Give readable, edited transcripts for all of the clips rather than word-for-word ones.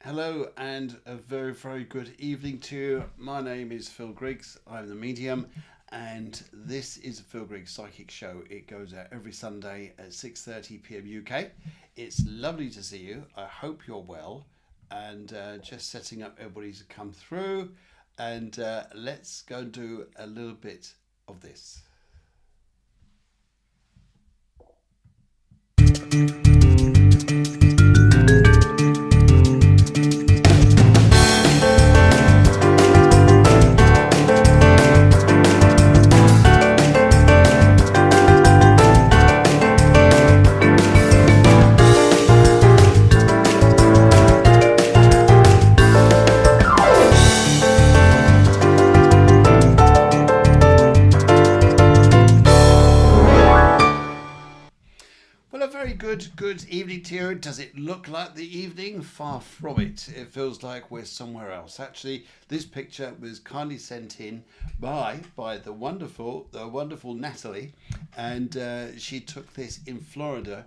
Hello and a very, very good evening to you. My name is Phil Griggs. I'm the medium, and this is a Phil Griggs Psychic Show. It goes out every Sunday at 6:30 p.m. UK. It's lovely to see you. I hope you're well, and just setting up everybody to come through. And let's go and do a little bit of this. Well, a very good evening to you. Does it look like the evening? Far from it. It feels like we're somewhere else. Actually, this picture was kindly sent in by the wonderful Natalie, and she took this in Florida,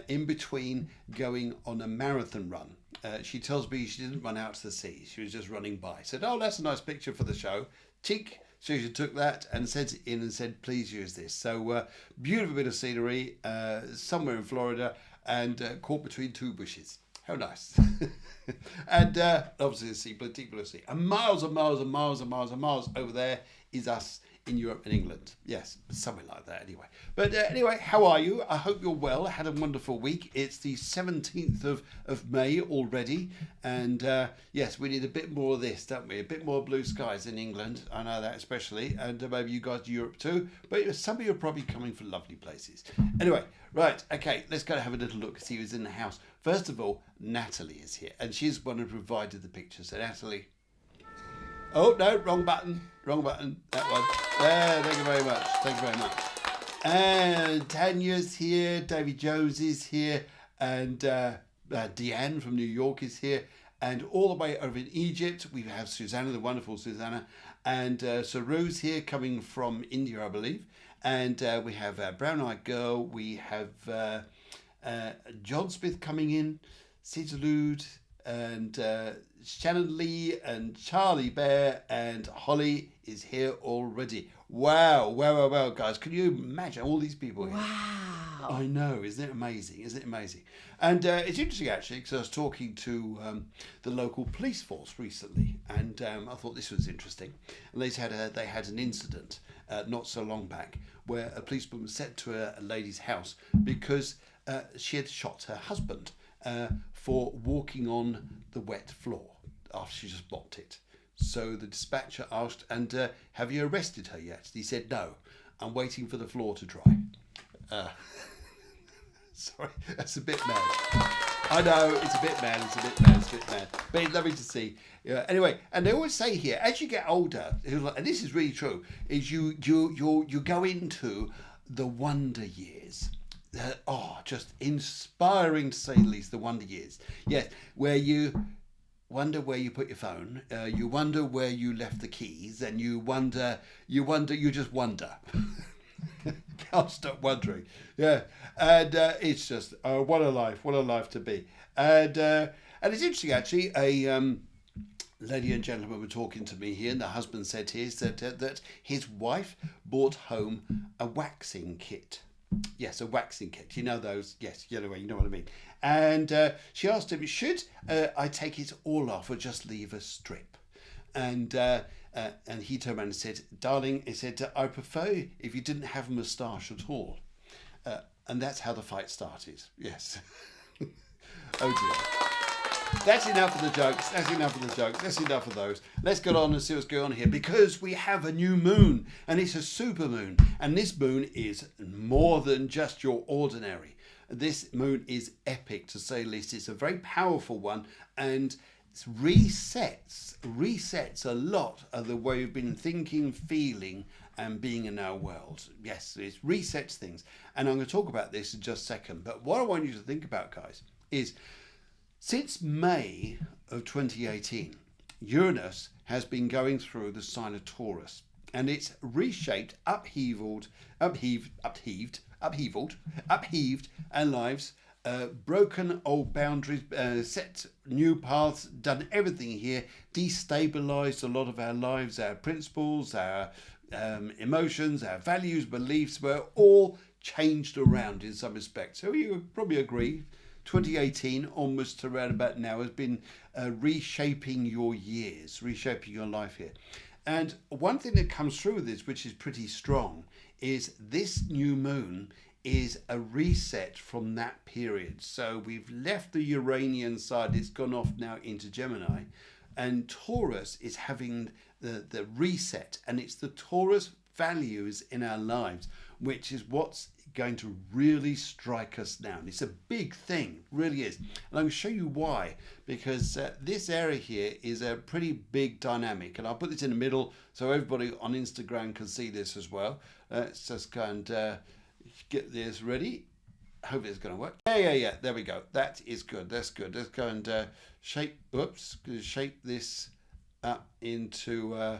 in between going on a marathon run. She tells me she didn't run out to the sea. She was just running by. Said, "Oh, that's a nice picture for the show." Cheek. So she took that and sent it in and said, please use this. So beautiful bit of scenery somewhere in Florida, and caught between two bushes. How nice. And obviously the sea, plenty of sea. And miles and miles and miles and miles and miles over there is us in Europe and England. Yes, something like that anyway. But anyway, how are you? I hope you're well. Had a wonderful week. It's the 17th of May already. And yes, we need a bit more of this, don't we? A bit more blue skies in England. I know that especially. And maybe you guys in Europe too. But some of you are probably coming from lovely places. Anyway, right. Okay, let's go have a little look, see who's in the house. First of all, Natalie is here. And she's the one who provided the picture. So Natalie. Oh, no, wrong button. Wrong button. That one. There, thank you very much. Thank you very much. And Tanya's here. David Jones is here. And Deanne from New York is here. And all the way over in Egypt, we have Susanna, the wonderful Susanna. And Saru's here, coming from India, I believe. And we have Brown Eyed Girl. We have John Smith coming in. Citalud. And Shannon Lee and Charlie Bear and Holly is here already. Wow, guys. Can you imagine all these people here? Wow. I know, isn't it amazing? Isn't it amazing? And it's interesting actually, because I was talking to the local police force recently, and I thought this was interesting. And they had an incident not so long back where a policeman was sent to a lady's house because she had shot her husband for walking on the wet floor after she just blocked it. So the dispatcher asked, and have you arrested her yet? He said, no, I'm waiting for the floor to dry. Sorry, that's a bit mad. I know, it's a bit mad. But it's lovely to see. Anyway, and they always say here, as you get older, and this is really true, is you go into the wonder years. Just inspiring to say the least, the wonder years. Yes, where you wonder where you put your phone, you wonder where you left the keys, and you just wonder. Can't stop wondering. Yeah, and it's just what a life to be. And it's interesting actually. A lady and gentleman were talking to me here, and the husband said that his wife brought home a waxing kit. Yes, a waxing kit. You know those? Yes, anyway, you know what I mean. And she asked him, should I take it all off or just leave a strip? And he turned around and said, darling, he said, I prefer if you didn't have a moustache at all. And that's how the fight started. Yes. Oh dear. That's enough of the jokes. That's enough of those. Let's get on and see what's going on here, because we have a new moon, and it's a super moon. And this moon is more than just your ordinary. This moon is epic, to say the least. It's a very powerful one, and it resets a lot of the way we've been thinking, feeling, and being in our world. Yes, it resets things. And I'm going to talk about this in just a second. But what I want you to think about, guys, is since May of 2018, Uranus has been going through the sign of Taurus, and it's reshaped, upheaved, and lives broken old boundaries, set new paths, done everything here, destabilized a lot of our lives, our principles, our emotions, our values, beliefs were all changed around in some respects. So you probably agree 2018 almost to around about now has been reshaping your years, reshaping your life here. And one thing that comes through with this, which is pretty strong, is this new moon is a reset from that period. So we've left the Uranian side, it's gone off now into Gemini, and Taurus is having the reset, and it's the Taurus values in our lives, which is what's going to really strike us now. And it's a big thing, really is. And I'm going to show you why, because this area here is a pretty big dynamic, and I'll put this in the middle so everybody on Instagram can see this as well. Let's just go and get this ready. Hope it's going to work. Yeah. There we go. That is good. That's good. Let's go and shape this up into.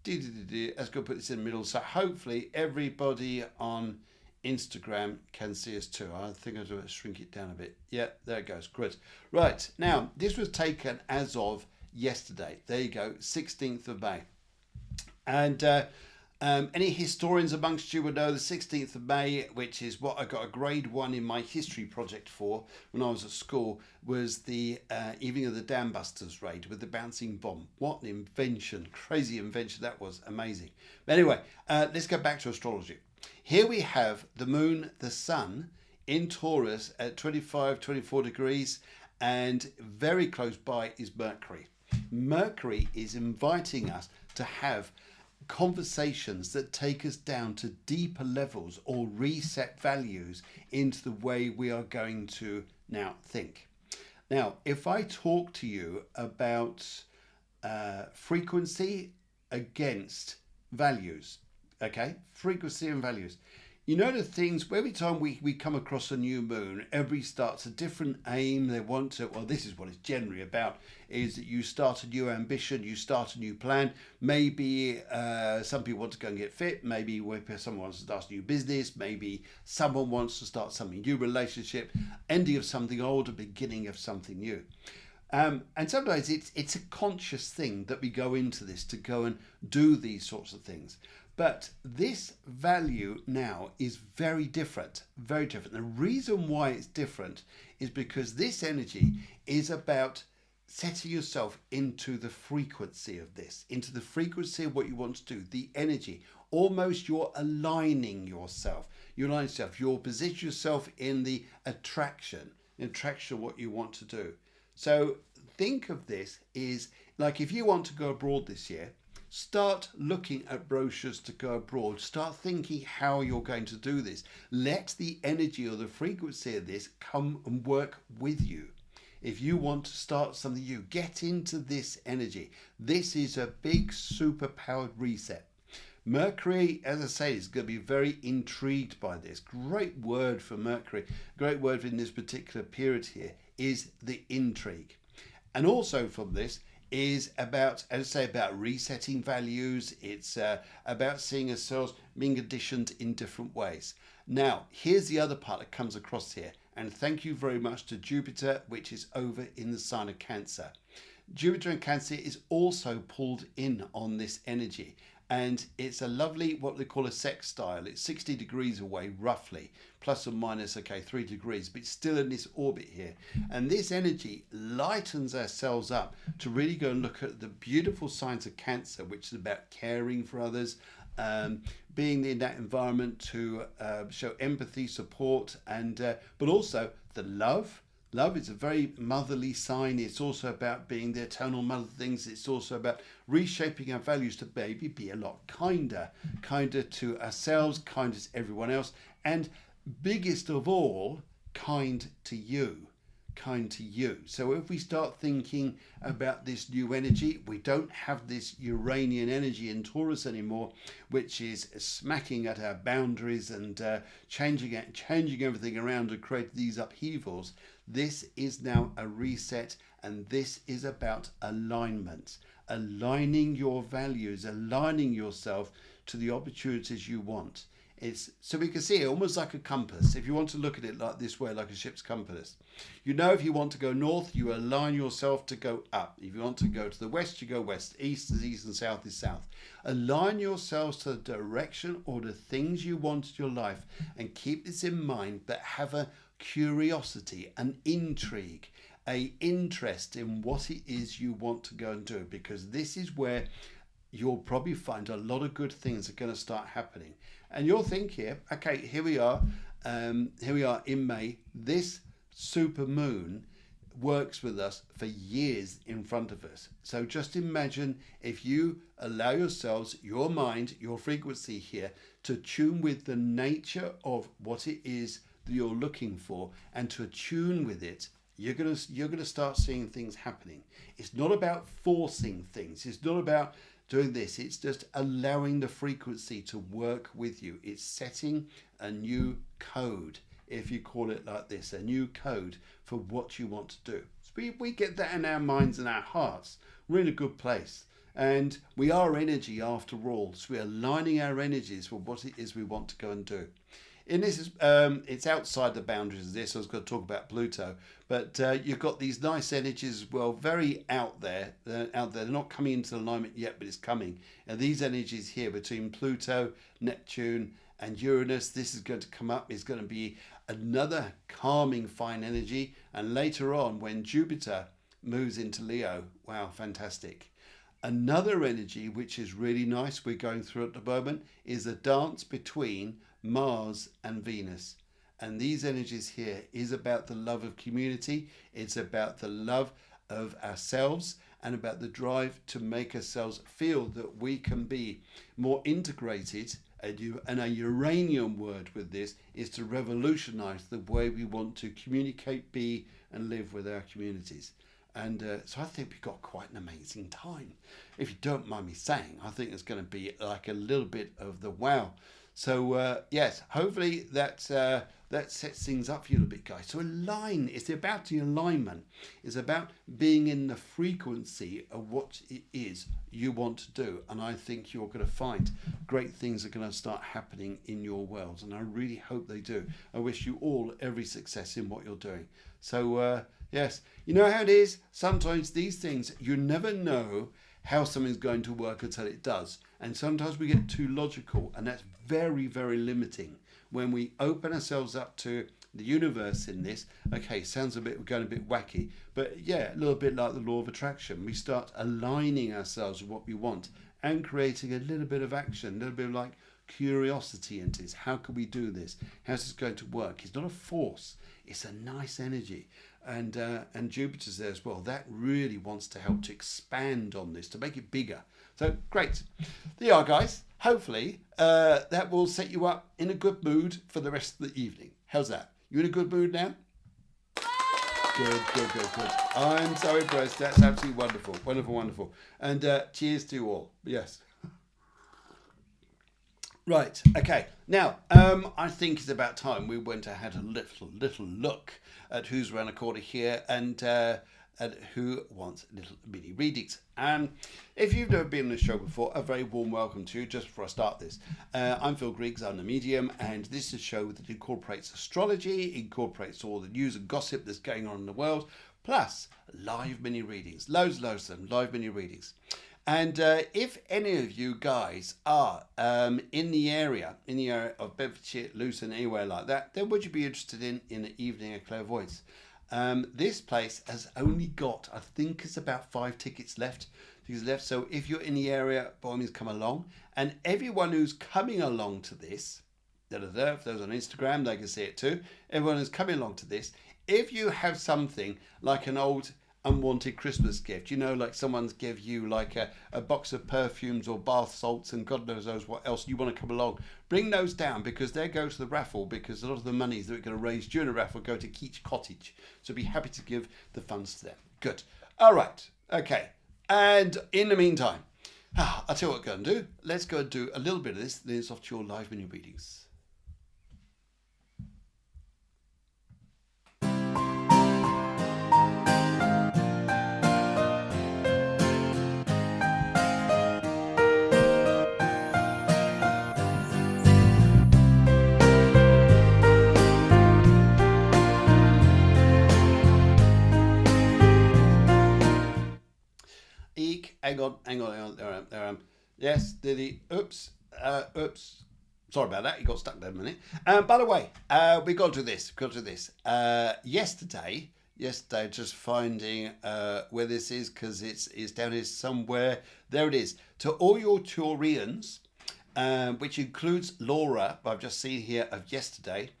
Let's go put this in the middle. So hopefully everybody on Instagram can see us too. I think I'll shrink it down a bit. Yeah, there it goes. Good. Right. Now, this was taken as of yesterday. There you go, 16th of May. And any historians amongst you would know the 16th of May, which is what I got a grade 1 in my history project for when I was at school, was the evening of the Dam Busters raid with the bouncing bomb. What an invention. Crazy invention. That was amazing. But anyway, let's go back to astrology. Here we have the moon, the sun in Taurus at 25, 24 degrees, and very close by is Mercury. Mercury is inviting us to have conversations that take us down to deeper levels or reset values into the way we are going to now think. Now, if I talk to you about frequency against values, okay, frequency and values, you know the things, every time we come across a new moon, everybody starts a different aim. They want to, well, this is what it's generally about, is that you start a new ambition, you start a new plan. Maybe some people want to go and get fit. Maybe someone wants to start a new business. Maybe someone wants to start something new, relationship, ending of something old, a beginning of something new. And sometimes it's a conscious thing that we go into this to go and do these sorts of things. But this value now is very different, very different. The reason why it's different is because this energy is about setting yourself into the frequency of this, into the frequency of what you want to do, the energy. Almost you're aligning yourself. You align yourself, you'll position yourself in the attraction of what you want to do. So think of this is like if you want to go abroad this year, start looking at brochures to go abroad. Start thinking how you're going to do this. Let the energy or the frequency of this come and work with you. If you want to start something new, get into this energy. This is a big super-powered reset. Mercury, as I say, is going to be very intrigued by this. Great word for Mercury, great word in this particular period here is the intrigue. And also from this, is about, as I say, about resetting values. It's about seeing ourselves being conditioned in different ways. Now, here's the other part that comes across here. And thank you very much to Jupiter, which is over in the sign of Cancer. Jupiter in Cancer is also pulled in on this energy. And it's a lovely, what they call a sextile. It's 60 degrees away, roughly, plus or minus, 3 degrees, but it's still in this orbit here. And this energy lightens ourselves up to really go and look at the beautiful signs of Cancer, which is about caring for others, being in that environment to show empathy, support, and but also the love. Love is a very motherly sign. It's also about being the eternal mother things. It's also about reshaping our values to maybe be a lot kinder to ourselves, kinder to everyone else, and biggest of all, kind to you. So if we start thinking about this new energy, we don't have this Uranian energy in Taurus anymore, which is smacking at our boundaries and changing everything around to create these upheavals. This is now a reset, and this is about alignment, aligning your values, aligning yourself to the opportunities you want. It's so we can see it almost like a compass. If you want to look at it like this way, like a ship's compass, you know, if you want to go north, you align yourself to go up. If you want to go to the west, you go west. East is east and south is south. Align yourselves to the direction or the things you want in your life, and keep this in mind, but have a curiosity, an intrigue, a interest in what it is you want to go and do, because this is where you'll probably find a lot of good things are going to start happening. And you'll think here, okay, here we are in May. This super moon works with us for years in front of us. So just imagine if you allow yourselves, your mind, your frequency here, to tune with the nature of what it is that you're looking for, and to attune with it, you're gonna start seeing things happening. It's not about forcing things. It's not about doing this. It's just allowing the frequency to work with you. It's setting a new code, if you call it like this, a new code for what you want to do. So we get that in our minds and our hearts. We're in a good place. And we are energy after all. So we're aligning our energies with what it is we want to go and do. In this, it's outside the boundaries of this. I was going to talk about Pluto, but you've got these nice energies as well, very out there. They're not coming into alignment yet, but it's coming. And these energies here between Pluto, Neptune, and Uranus, this is going to come up. It's going to be another calming, fine energy. And later on, when Jupiter moves into Leo, wow, fantastic. Another energy which is really nice we're going through at the moment is a dance between Mars and Venus. And these energies here is about the love of community. It's about the love of ourselves and about the drive to make ourselves feel that we can be more integrated. And a Uranian word with this is to revolutionize the way we want to communicate, be and live with our communities. And so I think we've got quite an amazing time. If you don't mind me saying, I think it's going to be like a little bit of the wow. So yes, hopefully that sets things up for you a little bit, guys. So align. It's about the alignment. It's about being in the frequency of what it is you want to do. And I think you're going to find great things are going to start happening in your world. And I really hope they do. I wish you all every success in what you're doing. So yes, you know how it is. Sometimes these things, you never know how something's going to work until it does. And sometimes we get too logical, and that's very, very limiting. When we open ourselves up to the universe in this, okay, sounds going a bit wacky, but yeah, a little bit like the law of attraction. We start aligning ourselves with what we want and creating a little bit of action, a little bit of like curiosity into this. How can we do this? How's this going to work? It's not a force. It's a nice energy. And Jupiter's there as well. That really wants to help to expand on this, to make it bigger. So great. There you are, guys. Hopefully that will set you up in a good mood for the rest of the evening. How's that? You in a good mood now? Good. I'm so impressed. That's absolutely wonderful. Wonderful. And cheers to you all. Yes. Right. Okay. Now, I think it's about time we went and had a little look at who's around the corner here and who wants little mini readings. If you've never been on the show before, a very warm welcome to you. Just before I start this, I'm Phil Griggs. I'm the medium, and this is a show that incorporates astrology, incorporates all the news and gossip that's going on in the world, plus live mini readings, loads of them, live mini readings. And if any of you guys are in the area of Bedfordshire, Luton, anywhere like that, then would you be interested in the evening of clairvoyance? This place has only got, I think it's about 5 tickets left. So if you're in the area, by all means come along. And everyone who's coming along to this, for those on Instagram, they can see it too. Everyone who's coming along to this, if you have something like an old unwanted Christmas gift, you know, like someone's give you like a box of perfumes or bath salts and God knows what else, you want to come along, bring those down, because they go to the raffle, because a lot of the monies that we're going to raise during the raffle go to Keach Cottage, so be happy to give the funds to them. Good. All right. Okay. And in the meantime, I'll tell you what we're going to do. Let's go and do a little bit of this, then it's off to your live mini readings. hang on. There I am. Yes, did he? Oops. Sorry about that. He got stuck there a minute. By the way, we got to do this. Yesterday, just finding where this is, because it's down here somewhere. There it is. To all your Taurians, which includes Laura, I've just seen here of yesterday.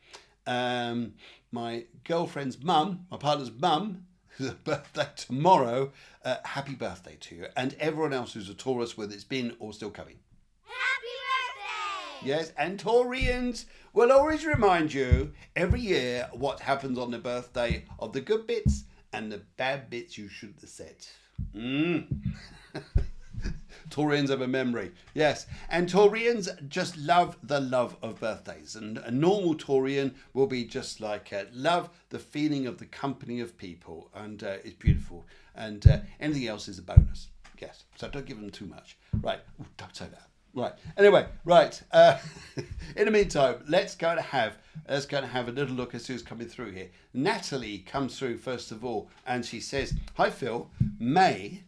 My girlfriend's mum, my partner's mum, who's a birthday tomorrow. Happy birthday to you, and everyone else who's a Taurus, whether it's been or still coming. Yes, and Taurians will always remind you every year what happens on the birthday of the good bits and the bad bits you shouldn't have said. Taurians have a memory. Yes, and Taurians just love the love of birthdays. And a normal Taurian will be just like love the feeling of the company of people. And it's beautiful. And anything else is a bonus. Yes, so don't give them too much. Right, ooh, don't say that. Right. Anyway, right. In the meantime, let's go and have a little look at who's coming through here. Natalie comes through first of all, and she says, "Hi Phil, May.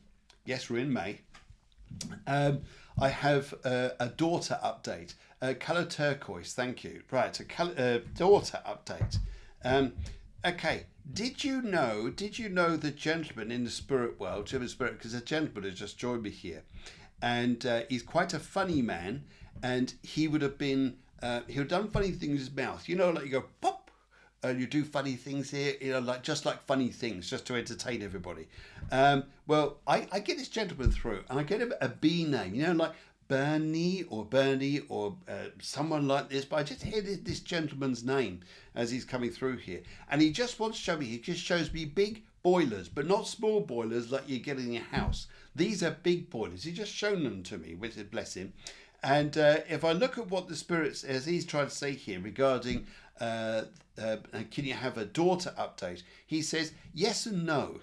Yes, we're in May. I have a daughter update. Colour turquoise. Thank you. Right. A daughter update. Okay. Did you know the gentleman in the spirit world, because a gentleman has just joined me here. And he's quite a funny man, and he would have been, he would have done funny things in his mouth. You know, like you go, pop, and you do funny things here, you know, just like funny things, just to entertain everybody. Well, I get this gentleman through, and I get a B name, you know, like Bernie or someone like this, but I just hear this gentleman's name as he's coming through here. And he just wants to show me, he just shows me big boilers, but not small boilers like you get in your house. These are big boilers. He's just shown them to me, which is bless him. And if I look at what the spirits, as he's trying to say here regarding, can you have a daughter update? He says yes and no.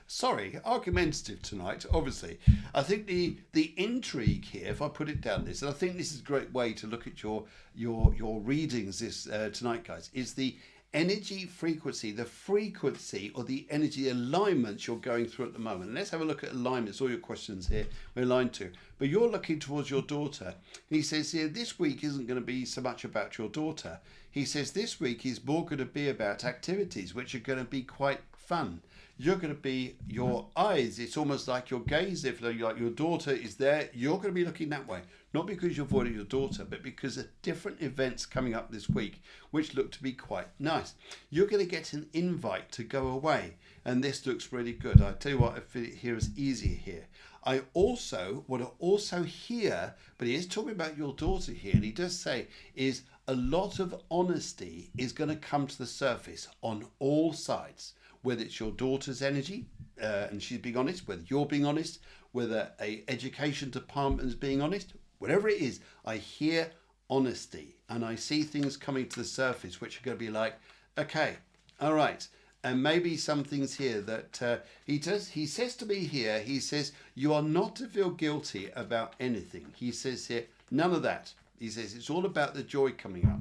Sorry, argumentative tonight, obviously. I think the intrigue here, if I put it down this, and I think this is a great way to look at your readings this tonight, guys, is the energy frequency, the frequency or the energy alignments you're going through at the moment. And let's have a look at alignments. All your questions here we're aligned to. But you're looking towards your daughter. And he says here, this week isn't going to be so much about your daughter. He says this week is more going to be about activities which are going to be quite fun. You're going to be, your eyes, it's almost like your gaze, if like your daughter is there, you're going to be looking that way. Not because you're avoiding your daughter, but because of different events coming up this week, which look to be quite nice. You're going to get an invite to go away, and this looks really good. I tell you what, I feel it here is easier here. I also want to also hear, but he is talking about your daughter here, and he does say, is a lot of honesty is going to come to the surface on all sides. Whether it's your daughter's energy, and she's being honest, whether you're being honest, whether a education department is being honest, whatever it is, I hear honesty, and I see things coming to the surface which are going to be like, okay, all right, and maybe some things here that he says to me here, he says, you are not to feel guilty about anything. He says here, none of that. He says it's all about the joy coming up.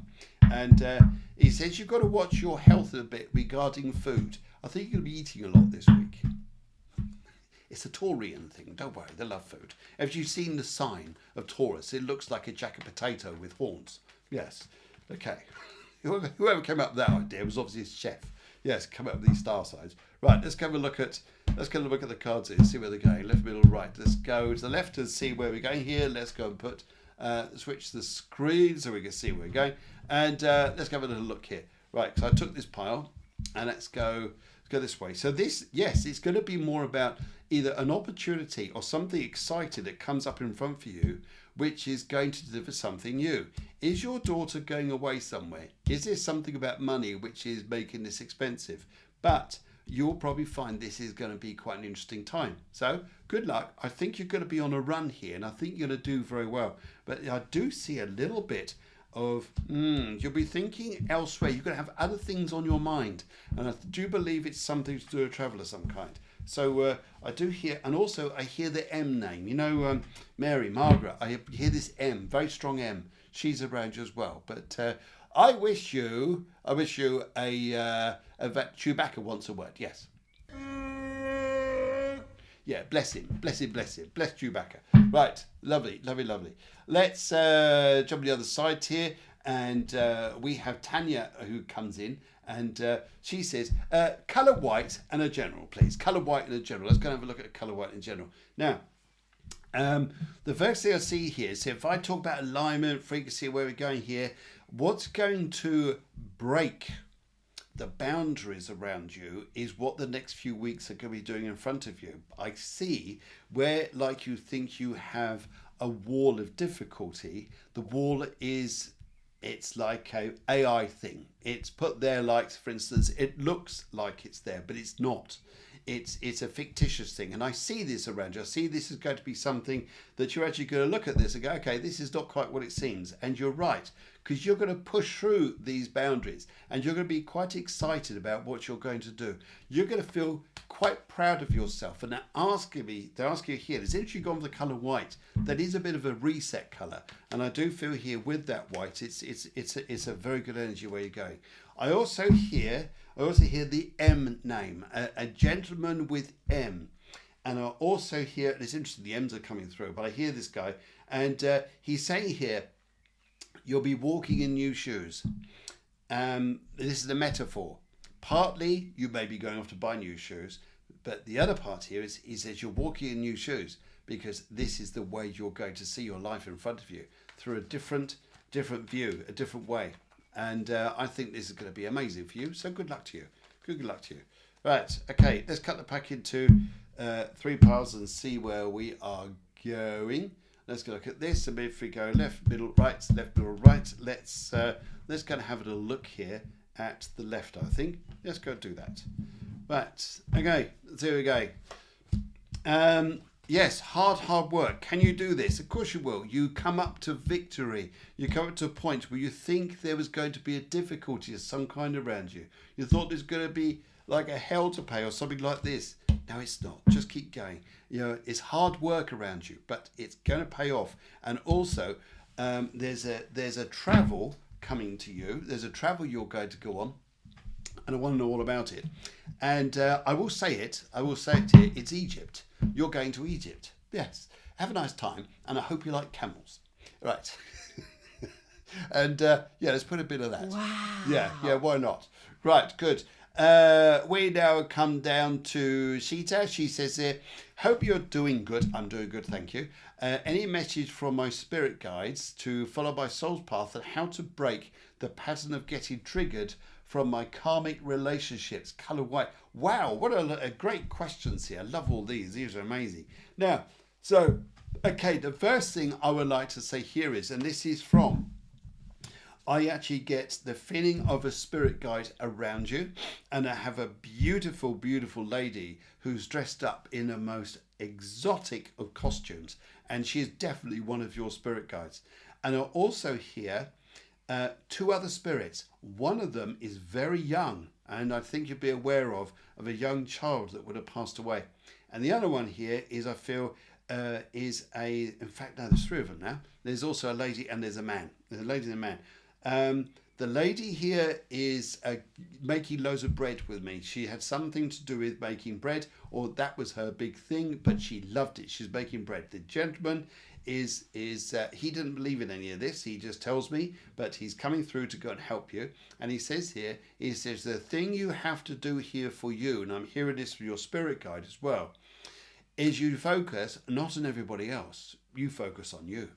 And he says you've got to watch your health a bit regarding food. I think you're going to be eating a lot this week. It's a Taurian thing, don't worry, they love food. Have you seen the sign of Taurus? It looks like a jacket potato with horns. Yes, okay. Whoever came up with that idea was obviously a chef. Yes, come up with these star signs. Right, let's go have a look at the cards here and see where they're going. Left, middle, right. Let's go to the left and see where we're going here. Let's go and put switch the screen so we can see where we're going. And let's have a little look here. Right, so I took this pile and let's go this way. So this, yes, it's going to be more about either an opportunity or something exciting that comes up in front for you, which is going to deliver something new. Is your daughter going away somewhere? Is there something about money which is making this expensive? But you'll probably find this is going to be quite an interesting time. So good luck. I think you're going to be on a run here, and I think you're going to do very well. But I do see a little bit of, you'll be thinking elsewhere. You're going to have other things on your mind. And I do believe it's something to do with travel of some kind. So I do hear, and also I hear the M name. You know, Mary, Margaret, I hear this M, very strong M. She's around you as well. But I wish you a Chewbacca wants a word, yes. Yeah, bless him. Bless him, bless him. Bless Chewbacca. Right, lovely, lovely, lovely. Let's jump on the other side here. And we have Tanya who comes in, and she says, colour white and a general, please. Colour white and a general. Let's go and have a look at colour white and general. Now, the first thing I see here is if I talk about alignment, frequency, where we're going here, what's going to break the boundaries around you is what the next few weeks are going to be doing in front of you. I see where, like, you think you have a wall of difficulty. The wall is, it's like a AI thing. It's put there, like, for instance, it looks like it's there, but it's not. It's a fictitious thing. And I see this around you. I see this is going to be something that you're actually going to look at this and go, okay, this is not quite what it seems. And you're right, because you're going to push through these boundaries and you're going to be quite excited about what you're going to do. You're going to feel quite proud of yourself. And they're asking you here, since you've gone for the colour white, that is a bit of a reset colour. And I do feel here with that white, it's a very good energy where you're going. I also hear the M name, a gentleman with M. And I also hear, and it's interesting, the M's are coming through, but I hear this guy, and he's saying here, you'll be walking in new shoes. This is a metaphor. Partly, you may be going off to buy new shoes, but the other part here is he says you're walking in new shoes because this is the way you're going to see your life in front of you through a different view, a different way. And I think this is going to be amazing for you. So good luck to you. Good luck to you. Right. Okay. Let's cut the pack into 3 piles and see where we are going. Let's go look at this. So if we go left, middle, right, left, middle, right. Let's go and have a look here at the left, I think. Let's go do that. Right. Okay. There we go. Yes, hard work. Can you do this? Of course you will. You come up to victory. You come up to a point where you think there was going to be a difficulty of some kind around you. You thought there's going to be like a hell to pay or something like this. No, it's not. Just keep going. You know, it's hard work around you, but it's going to pay off. And also, there's a travel coming to you. There's a travel you're going to go on. And I want to know all about it. And I will say it here. It's Egypt. You're going to Egypt. Yes. Have a nice time. And I hope you like camels. Right. And yeah, let's put a bit of that. Wow. Yeah, why not? Right, good. We now come down to Sheeta. She says here, hope you're doing good. I'm doing good, thank you. Any message from my spirit guides to follow my soul's path and how to break the pattern of getting triggered from my karmic relationships? Colour white. Wow, what a great questions here. I love all these. These are amazing. Now, so, okay, the first thing I would like to say here is, and this is from, I actually get the feeling of a spirit guide around you, and I have a beautiful, beautiful lady who's dressed up in the most exotic of costumes, and she is definitely one of your spirit guides. And I also hear 2 other spirits. One of them is very young, and I think you'd be aware of a young child that would have passed away. And the other one here is, I feel, in fact, no, there's 3 of them now. There's also a lady and there's a man. There's a lady and a man. The lady here is making loads of bread with me. She had something to do with making bread, or that was her big thing, but she loved it. She's making bread. The gentleman is he didn't believe in any of this. He just tells me, but he's coming through to go and help you. And he says here, the thing you have to do here for you, and I'm hearing this from your spirit guide as well, is you focus not on everybody else. You focus on you.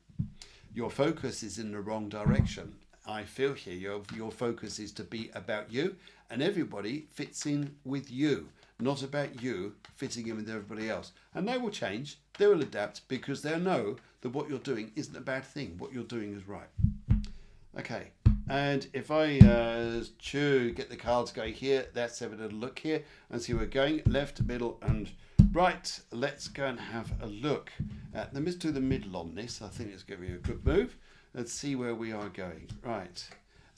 Your focus is in the wrong direction. I feel here your focus is to be about you, and everybody fits in with you, not about you fitting in with everybody else. And they will change, they will adapt, because they'll know that what you're doing isn't a bad thing. What you're doing is right. Okay, and if I get the cards going here, let's have a little look here and see where we're going. Left, middle, and right. Let's go and have a look. Let's do the middle on this. I think it's going to be a good move. Let's see where we are going. Right.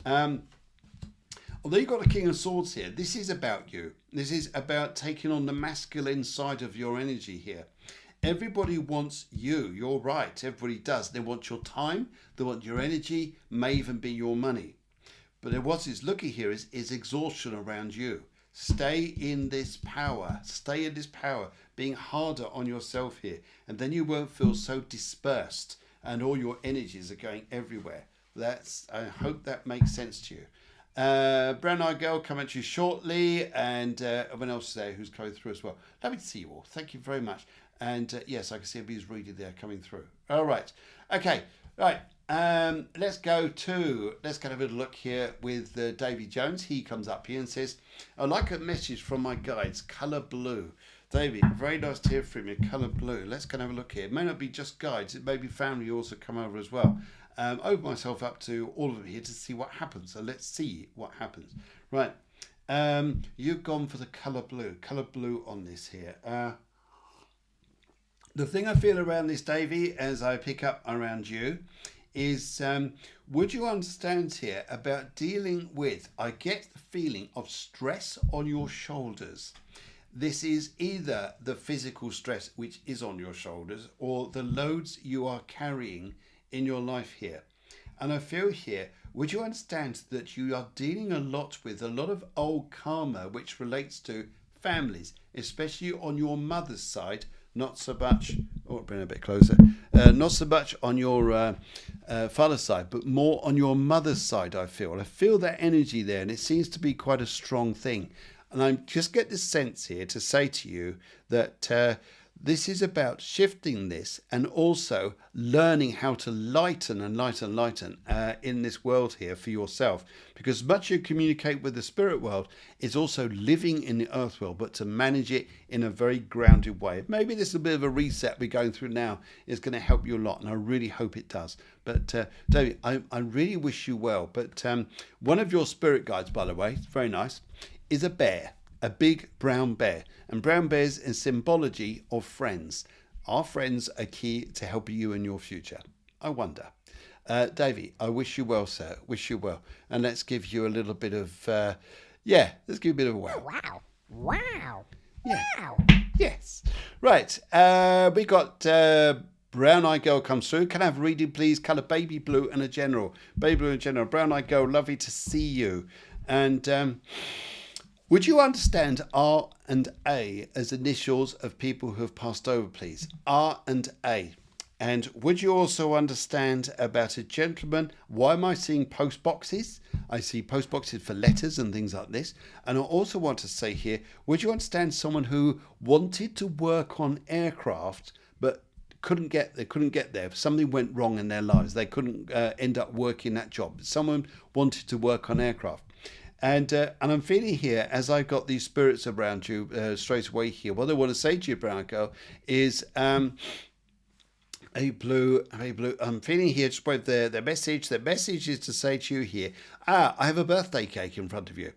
Although you've got a King of Swords here, this is about you. This is about taking on the masculine side of your energy here. Everybody wants you. You're right. Everybody does. They want your time. They want your energy. May even be your money. But what is looking here is exhaustion around you. Stay in this power. Stay in this power, being harder on yourself here. And then you won't feel so dispersed and all your energies are going everywhere. I hope that makes sense to you. Brown Eyed Girl coming to you shortly, and everyone else there who's coming through as well. Lovely to see you all. Thank you very much. And yes, I can see everybody's reading there coming through. All right. Okay. Right. Let's go have a look here with Davy Jones. He comes up here and says, I'd like a message from my guides, colour blue. Davy, very nice to hear from you, colour blue. Let's go and have a look here. It may not be just guides, it may be family also come over as well. Open myself up to all of them here to see what happens. So let's see what happens. Right. You've gone for the colour blue on this here. The thing I feel around this, Davy, as I pick up around you, is would you understand here about dealing with, I get the feeling of stress on your shoulders. This is either the physical stress which is on your shoulders or the loads you are carrying in your life here. And I feel here, would you understand that you are dealing a lot with a lot of old karma which relates to families, especially on your mother's side, not so much, bring it a bit closer, not so much on your father's side, but more on your mother's side, I feel. I feel that energy there, and it seems to be quite a strong thing. And I just get this sense here to say to you that this is about shifting this and also learning how to lighten in this world here for yourself. Because as much as you communicate with the spirit world, it's also living in the earth world, but to manage it in a very grounded way. Maybe this is a bit of a reset we're going through now is going to help you a lot, and I really hope it does. But David, I really wish you well. But one of your spirit guides, by the way, it's very nice, is a bear. A big brown bear. And brown bears is symbology of friends. Our friends are key to helping you in your future. I wonder. Davey, I wish you well, sir. Wish you well. And let's give you a little bit of, let's give you a bit of a wow. Wow. Wow. Yeah. Wow. Yes. Right. We got Brown Eyed Girl comes through. Can I have a reading, please? Colour baby blue and a general. Baby blue and general. Brown Eyed Girl, lovely to see you. And would you understand R and A as initials of people who have passed over, please? R and A. And would you also understand about a gentleman? Why am I seeing post boxes? I see post boxes for letters and things like this. And I also want to say here, would you understand someone who wanted to work on aircraft but couldn't get there? Something went wrong in their lives. They couldn't end up working that job. Someone wanted to work on aircraft. And I'm feeling here, as I got these spirits around you straight away here, what I want to say to you, Brown Girl, is a blue. I'm feeling here just with the message. The message is to say to you here, I have a birthday cake in front of you.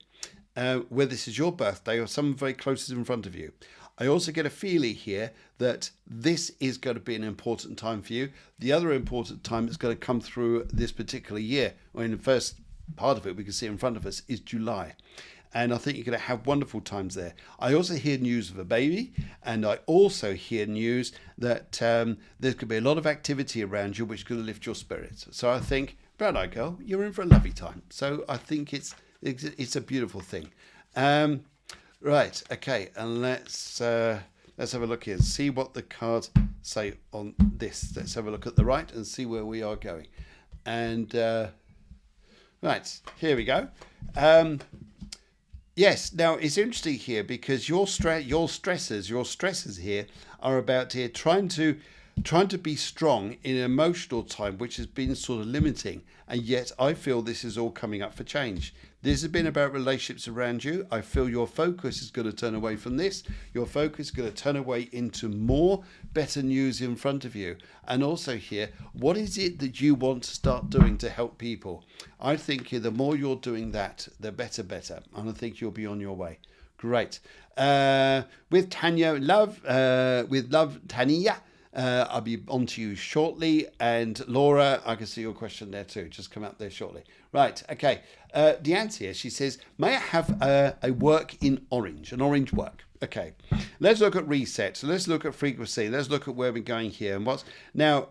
Whether this is your birthday or someone very close is in front of you. I also get a feeling here that this is going to be an important time for you. The other important time that's going to come through this particular year, or in the first part of it we can see in front of us, is July. And I think you're going to have wonderful times there. I also hear news of a baby, and I also hear news that there's going to be a lot of activity around you which is going to lift your spirits. So I think, Brown Eyed Girl, you're in for a lovely time. So I think it's a beautiful thing. Right, okay, and let's have a look here and see what the cards say on this. Let's have a look at the right and see where we are going. And right, here we go. Yes, now it's interesting here because your stressors here are about here trying to be strong in an emotional time which has been sort of limiting, and yet I feel this is all coming up for change. This has been about relationships around you. I feel your focus is going to turn away from this. Your focus is going to turn away into more better news in front of you. And also here, what is it that you want to start doing to help people? I think the more you're doing that, the better. And I think you'll be on your way. Great. With Tanya, with love, Tanya. I'll be on to you shortly. And Laura, I can see your question there too. Just come up there shortly. Right, okay. Deanne's here. She says, may I have a work in orange, an orange work? Okay. Let's look at reset. So let's look at frequency. Let's look at where we're going here. And now,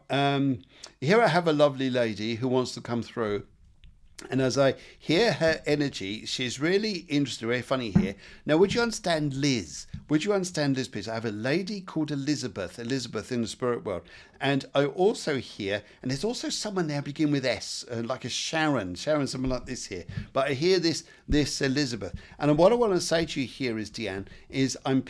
here I have a lovely lady who wants to come through. And as I hear her energy, she's really interesting, very funny here. Now, would you understand Liz? Would you understand Liz, please? I have a lady called Elizabeth in the spirit world. And I also hear, and there's also someone there begin with S, like a Sharon, someone like this here. But I hear this Elizabeth. And what I want to say to you here is, Deanne, is I'm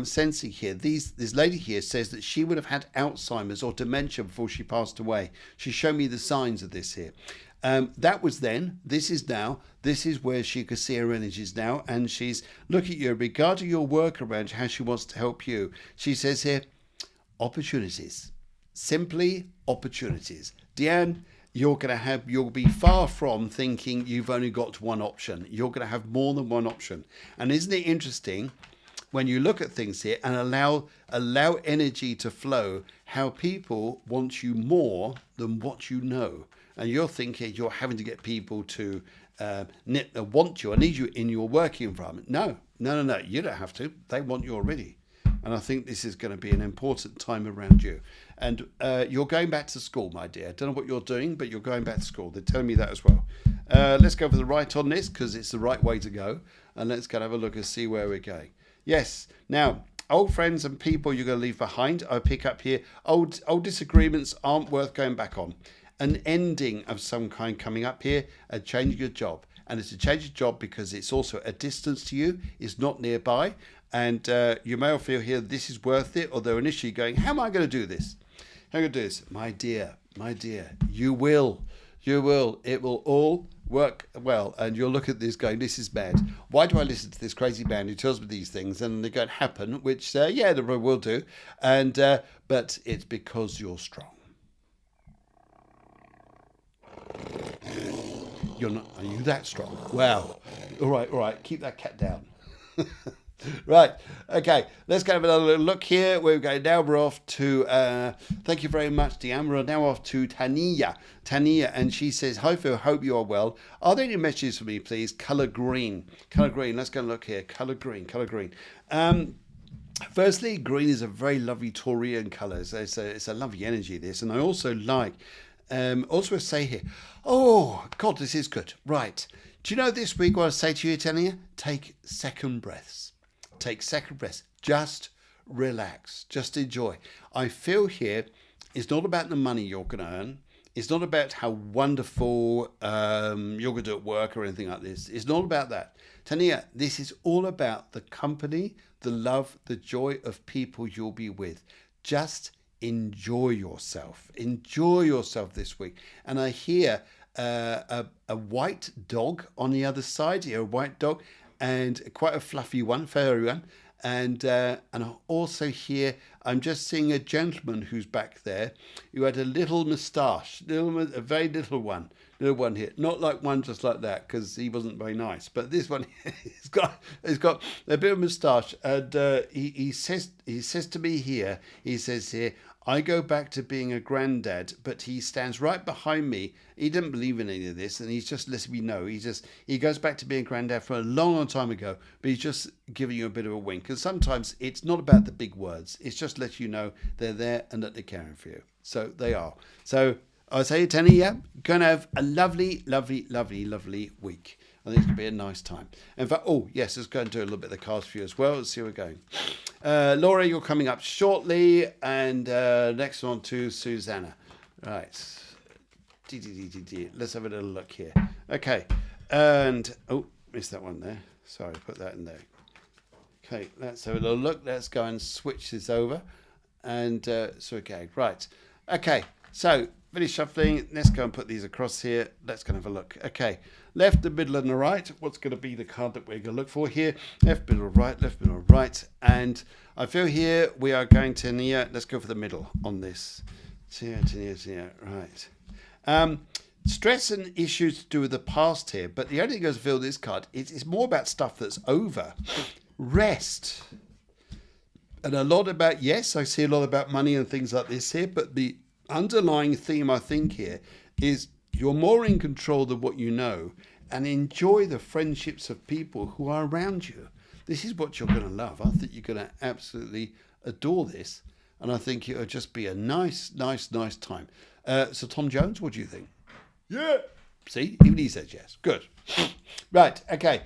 sensing here, this lady here says that she would have had Alzheimer's or dementia before she passed away. She showed me the signs of this here. That was then, this is now, this is where she could see her energies now, and she's looking at you regarding your work around how she wants to help you. She says here, opportunities, simply opportunities. Deanne, you'll be far from thinking you've only got one option. You're going to have more than one option. And isn't it interesting when you look at things here and allow energy to flow, how people want you more than what you know. And you're thinking you're having to get people to want you or need you in your working environment. No. You don't have to. They want you already. And I think this is going to be an important time around you. And you're going back to school, my dear. I don't know what you're doing, but you're going back to school. They're telling me that as well. Let's go for the right on this because it's the right way to go. And let's go and have a look and see where we're going. Yes. Now, old friends and people you're going to leave behind. I pick up here. Old disagreements aren't worth going back on. An ending of some kind coming up here, a changing your job. And it's a change of job because it's also a distance to you, it's not nearby. And you may feel here this is worth it, although initially going, how am I going to do this? How am I going to do this? My dear, you will. It will all work well. And you'll look at this going, this is bad. Why do I listen to this crazy man who tells me these things? And they're going to happen, which, they will do. And but it's because you're strong. You're not. Are you that strong? Wow. All right. Keep that cat down. Right. Okay. Let's go have another look here. We're going now. We're off to. Thank you very much, Deanne. We're now off to Tania, and she says, "Hi Phil. Hope you are well. Are there any messages for me, please? Color green. Let's go and look here. Color green. Firstly, green is a very lovely Taurian colour. It's a lovely energy. This, and I also like. Also say here, oh God, this is good. Right. Do you know this week what I say to you, Tania? Take second breaths. Just relax. Just enjoy. I feel here it's not about the money you're going to earn. It's not about how wonderful you're going to do at work or anything like this. It's not about that. Tania, this is all about the company, the love, the joy of people you'll be with. Just enjoy yourself this week. And I hear a white dog on the other side here, a white dog, and quite a fluffy one, furry one. And I also hear, I'm just seeing a gentleman who's back there who had a little moustache, a very little one here, not like one just like that because he wasn't very nice, but this one he's got a bit of moustache, and he says to me here, he says here, I go back to being a granddad, but he stands right behind me. He didn't believe in any of this, and he's just letting me know. He goes back to being a granddad from a long time ago, but he's just giving you a bit of a wink. And sometimes it's not about the big words. It's just letting you know they're there and that they're caring for you. So they are. So I say, Tanya, going to have a lovely, lovely, lovely, lovely week. I think it's going to be a nice time. In fact, let's go and do a little bit of the cards for you as well. Let's see where we're going. Laura, you're coming up shortly. And next one to Susanna. Right. Let's have a little look here. Okay. And, missed that one there. Sorry, put that in there. Okay, let's have a little look. Let's go and switch this over. And right. Okay, so finish shuffling. Let's go and put these across here. Let's go and have a look. Okay, left, the middle, and the right. What's going to be the card that we're going to look for here? Left, middle, right. And I feel here we are going to near. Let's go for the middle on this. Near. Right. Stress and issues to do with the past here, but the only thing I feel this card is more about stuff that's over. Rest. And a lot about, yes, I see a lot about money and things like this here, but the underlying theme I think here is you're more in control than what you know, and enjoy the friendships of people who are around you. This is what you're going to love. I think you're going to absolutely adore this, and I think it'll just be a nice time. So Tom Jones, what do you think? Yeah, See, even he says yes. Good. Right, okay.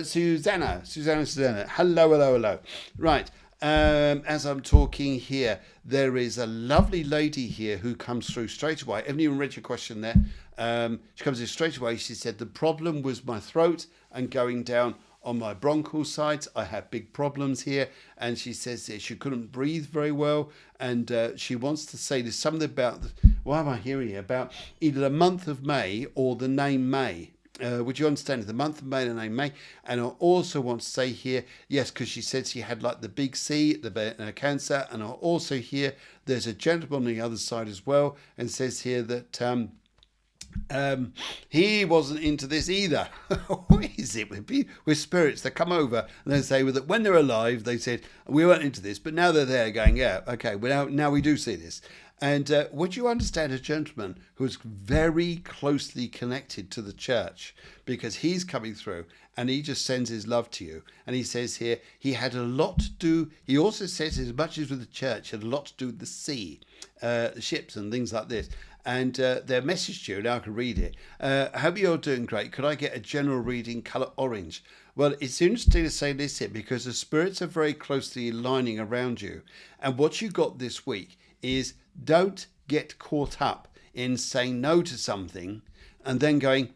Susanna. Hello. Right. As I'm talking here, there is a lovely lady here who comes through straight away. I haven't even read your question there. She comes in straight away. She said, the problem was my throat and going down on my bronchial sides. I had big problems here. And she says that she couldn't breathe very well. And she wants to say there's something about, why am I hearing here? About either the month of May or the name May. Would you understand the month of May and the name May? And I also want to say here, yes, because she said she had like the big C, the cancer. And I also hear there's a gentleman on the other side as well, and says here that he wasn't into this either. What is it with spirits that come over and they say that when they're alive, they said, we weren't into this, but now they're there going, yeah, okay, well, now we do see this. And would you understand a gentleman who's very closely connected to the church, because he's coming through and he just sends his love to you. And he says here, he had a lot to do. He also says, as much as with the church, had a lot to do with the sea, the ships and things like this. And their message to you, now I can read it. Hope you're doing great. Could I get a general reading, colour orange? Well, it's interesting to say this here because the spirits are very closely aligning around you. And what you got this week is don't get caught up in saying no to something and then going,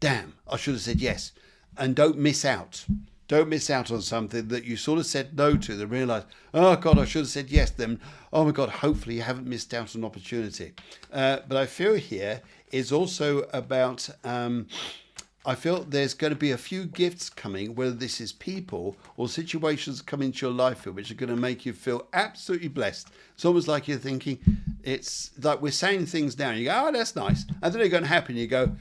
damn, I should have said yes. And don't miss out. Don't miss out on something that you sort of said no to, then realise, oh God, I should have said yes. Then, oh my God, hopefully you haven't missed out on an opportunity. But I feel here is also about, I feel there's going to be a few gifts coming, whether this is people or situations coming into your life here, which are going to make you feel absolutely blessed. It's almost like you're thinking, it's like we're saying things now, and you go, oh, that's nice. And then they're going to happen, you go,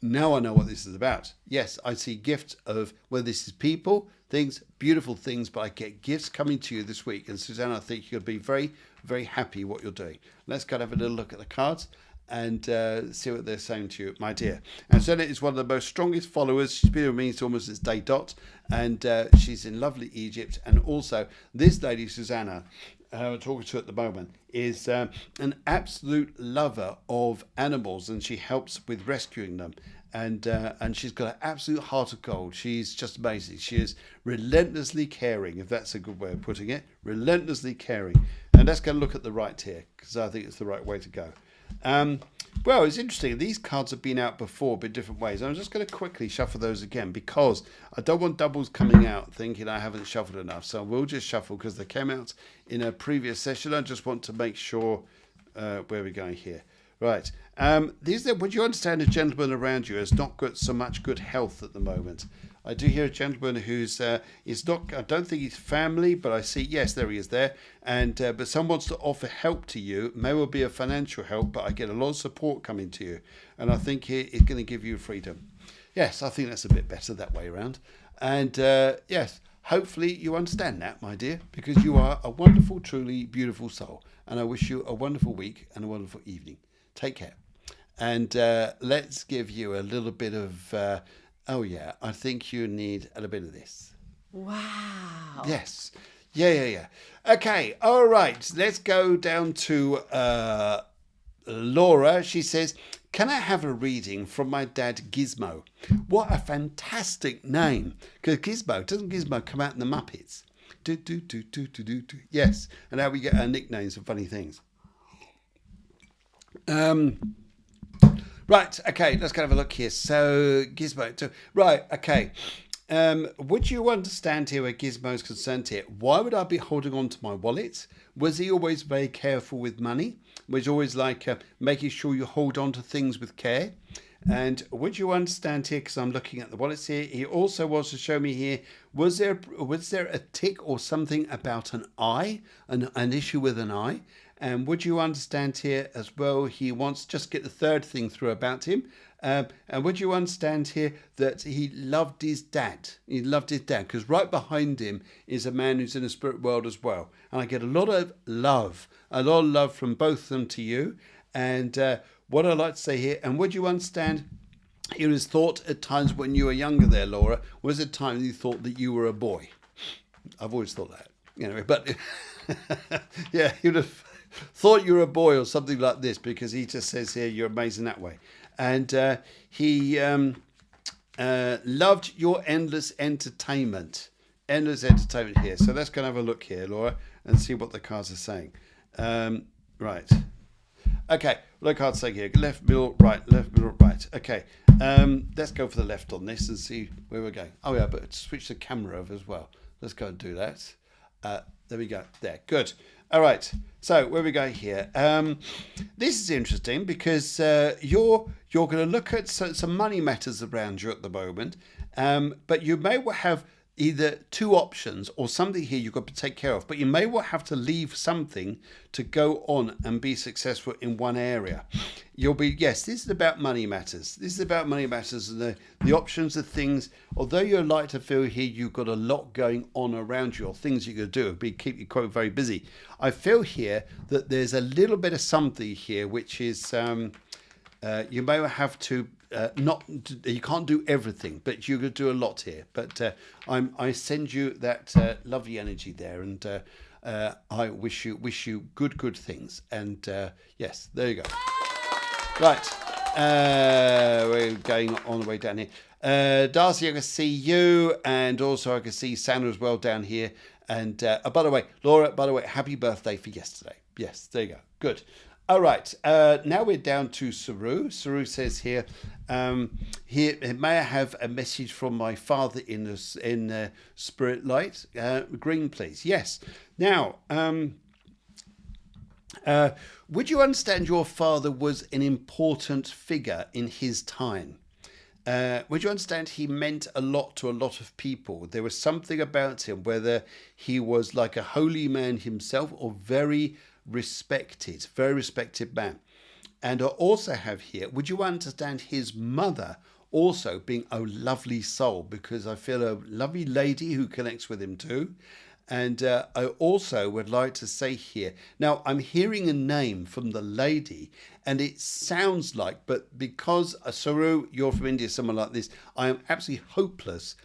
now I know what this is about. Yes, I see gifts of whether this is people, things, beautiful things, but I get gifts coming to you this week. And Susanna, I think you'll be very, very happy what you're doing. Let's go and have a little look at the cards and see what they're saying to you, my dear. And Susanna is one of the most strongest followers. She's been with me almost since day dot, and she's in lovely Egypt. And also, this lady, Susanna, I'm talking to at the moment, is an absolute lover of animals, and she helps with rescuing them. And she's got an absolute heart of gold. She's just amazing. She is relentlessly caring, if that's a good way of putting it. Relentlessly caring. And let's go and look at the right here, because I think it's the right way to go. Well, it's interesting. These cards have been out before, but in different ways. I'm just going to quickly shuffle those again, because I don't want doubles coming out thinking I haven't shuffled enough. So we'll just shuffle, because they came out in a previous session. I just want to make sure where we're going here. Right. Would you understand a gentleman around you has not got so much good health at the moment? I do hear a gentleman who's is not. I don't think he's family, but I see. Yes, there he is there. And but someone wants to offer help to you. May well be a financial help, but I get a lot of support coming to you, and I think it's going to give you freedom. Yes, I think that's a bit better that way around. And yes, hopefully you understand that, my dear, because you are a wonderful, truly beautiful soul, and I wish you a wonderful week and a wonderful evening. Take care. And let's give you a little bit of, oh yeah, I think you need a little bit of this. Wow. Yes. Yeah. Okay, all right. Let's go down to Laura. She says, can I have a reading from my dad, Gizmo? What a fantastic name. Because doesn't Gizmo come out in the Muppets? Do. Yes. And how we get our nicknames for funny things. Right, okay, let's go have a look here. So, Gizmo, right, okay. Would you understand here where Gizmo's concerned here? Why would I be holding on to my wallet? Was he always very careful with money? Was always like making sure you hold on to things with care? And would you understand here, because I'm looking at the wallets here, he also wants to show me here, was there a tick or something about an eye, an issue with an eye? And would you understand here as well, he wants just get the third thing through about him. And would you understand here that he loved his dad? He loved his dad, because right behind him is a man who's in the spirit world as well. And I get a lot of love from both of them to you. And what I'd like to say here, and would you understand, it was thought at times when you were younger there, Laura, was a time you thought that you were a boy? I've always thought that. Anyway, but yeah, you'd have thought you were a boy or something like this, because he just says here you're amazing that way. And he loved your endless entertainment. Endless entertainment here. So let's go and have a look here, Laura, and see what the cards are saying. Right. Okay, what the cards saying here? Left, middle, right. Left, middle, right. Okay. Let's go for the left on this and see where we're going. Oh yeah, but switch the camera over as well. Let's go and do that. There we go. There. Good. All right. So where we go here? This is interesting because you're going to look at some money matters around you at the moment, but you may well have either two options or something here you've got to take care of, but you may well have to leave something to go on and be successful in one area. Yes, this is about money matters. This is about money matters and the options of things. Although you'd like to feel here you've got a lot going on around you or things you could do, keep you quite very busy. I feel here that there's a little bit of something here which is you may have to you can't do everything, but you could do a lot here. But I send you that lovely energy there, and I wish you good things. And yes, there you go. Right, we're going on the way down here. Darcy, I can see you, and also I can see Sandra as well down here. And by the way, Laura, happy birthday for yesterday. Yes, there you go. Good. All right, now we're down to Saru. Saru says here, may I have a message from my father in spirit light? Green, please. Yes. Now, would you understand your father was an important figure in his time? Would you understand he meant a lot to a lot of people? There was something about him, whether he was like a holy man himself or very respected man. And I also have here, would you understand his mother also being a lovely soul? Because I feel a lovely lady who connects with him too. And I also would like to say here, now I'm hearing a name from the lady and it sounds like, but because Saru, you're from India, someone like this, I am absolutely hopeless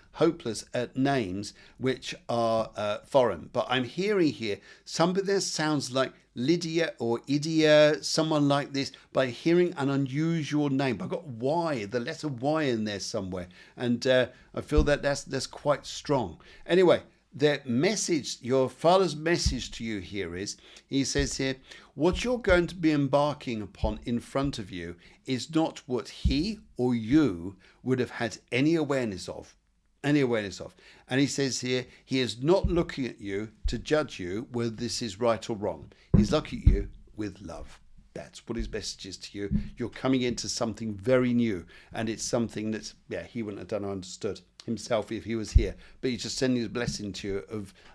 at names which are foreign. But I'm hearing here somebody that sounds like Lydia or Idia, someone like this, by hearing an unusual name. I've got Y, the letter Y in there somewhere. And I feel that that's quite strong. Anyway, the message, your father's message to you here is, he says here, what you're going to be embarking upon in front of you is not what he or you would have had any awareness of. And he says here, he is not looking at you to judge you whether this is right or wrong. He's looking at you with love. That's what his message is to you. You're coming into something very new, and it's something that, he wouldn't have done or understood himself if he was here. But he's just sending his blessing to you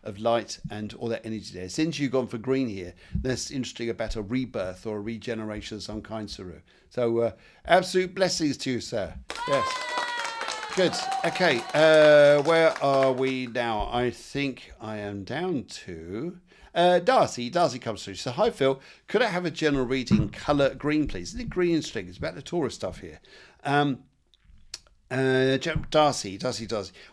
of light and all that energy there. Since you've gone for green here, that's interesting about a rebirth or a regeneration of some kind, Saru. So absolute blessings to you, sir. Yes. Good. Okay. Where are we now? I think I am down to Darcy. Darcy comes through. So, hi, Phil. Could I have a general reading colour green, please? Isn't it green and string? It's about the Taurus stuff here. Darcy.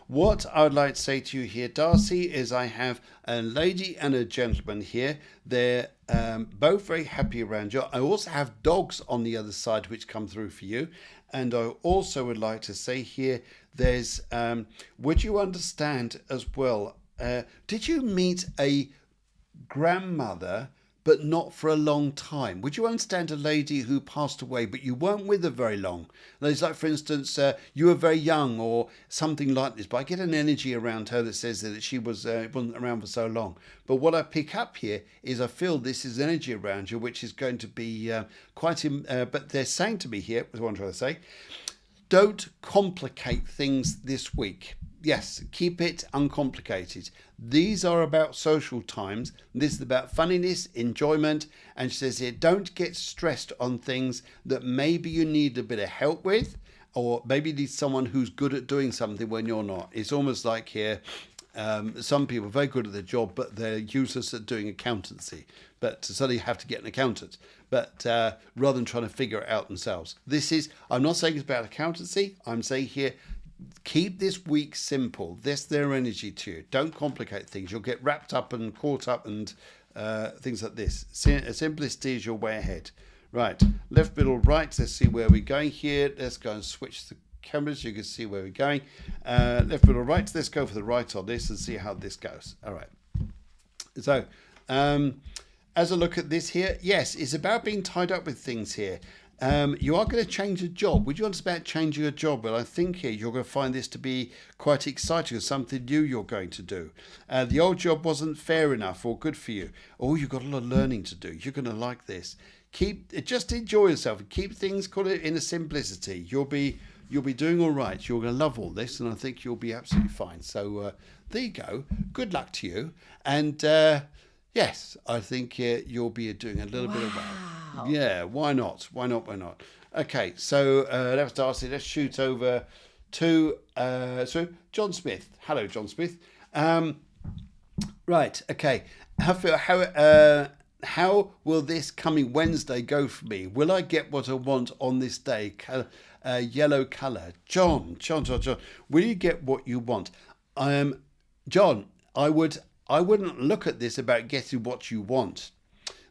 What I would like to say to you here, Darcy, is I have a lady and a gentleman here. They're both very happy around you. I also have dogs on the other side which come through for you. And I also would like to say here, there's, would you understand as well, did you meet a grandmother but not for a long time? Would you understand a lady who passed away but you weren't with her very long? It's like, for instance, you were very young or something like this, but I get an energy around her that says that she wasn't around for so long. But what I pick up here is I feel this is energy around you which is going to be but they're saying to me here, what I'm trying to say, don't complicate things this week. Yes, keep it uncomplicated. These are about social times. This is about funniness, enjoyment. And she says here, don't get stressed on things that maybe you need a bit of help with, or maybe you need someone who's good at doing something when you're not. It's almost like here, some people are very good at their job, but they're useless at doing accountancy. But so they have to get an accountant. But rather than trying to figure it out themselves. I'm not saying it's about accountancy. I'm saying here, keep this week simple. That's their energy to you. Don't complicate things. You'll get wrapped up and caught up and things like this. Simplicity is your way ahead. Right, left, middle, right. Let's see where we're going here. Let's go and switch the cameras. You can see where we're going. Left, middle, right. Let's go for the right on this and see how this goes. All right. So, as I look at this here, yes, it's about being tied up with things here. You are going to change a job. Would you understand about changing a job? Well, I think here you're going to find this to be quite exciting, something new you're going to do. The old job wasn't fair enough or good for you. Oh, you've got a lot of learning to do. You're going to like this. Just enjoy yourself and keep things call it in a simplicity. You'll be doing all right. You're going to love all this, and I think you'll be absolutely fine. So there you go. Good luck to you, and yes, I think you'll be doing a little bit of well. Yeah, why not? Why not? Why not? Okay, so that's Darcy. Let's shoot over to John Smith. Hello, John Smith. Right. Okay. How will this coming Wednesday go for me? Will I get what I want on this day? Yellow colour. John. Will you get what you want? John, I wouldn't look at this about getting what you want.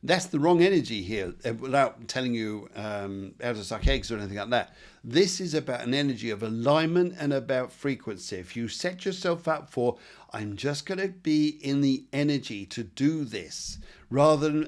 That's the wrong energy here, without telling you how to suck eggs or anything like that. This is about an energy of alignment and about frequency. If you set yourself up for, I'm just going to be in the energy to do this, rather than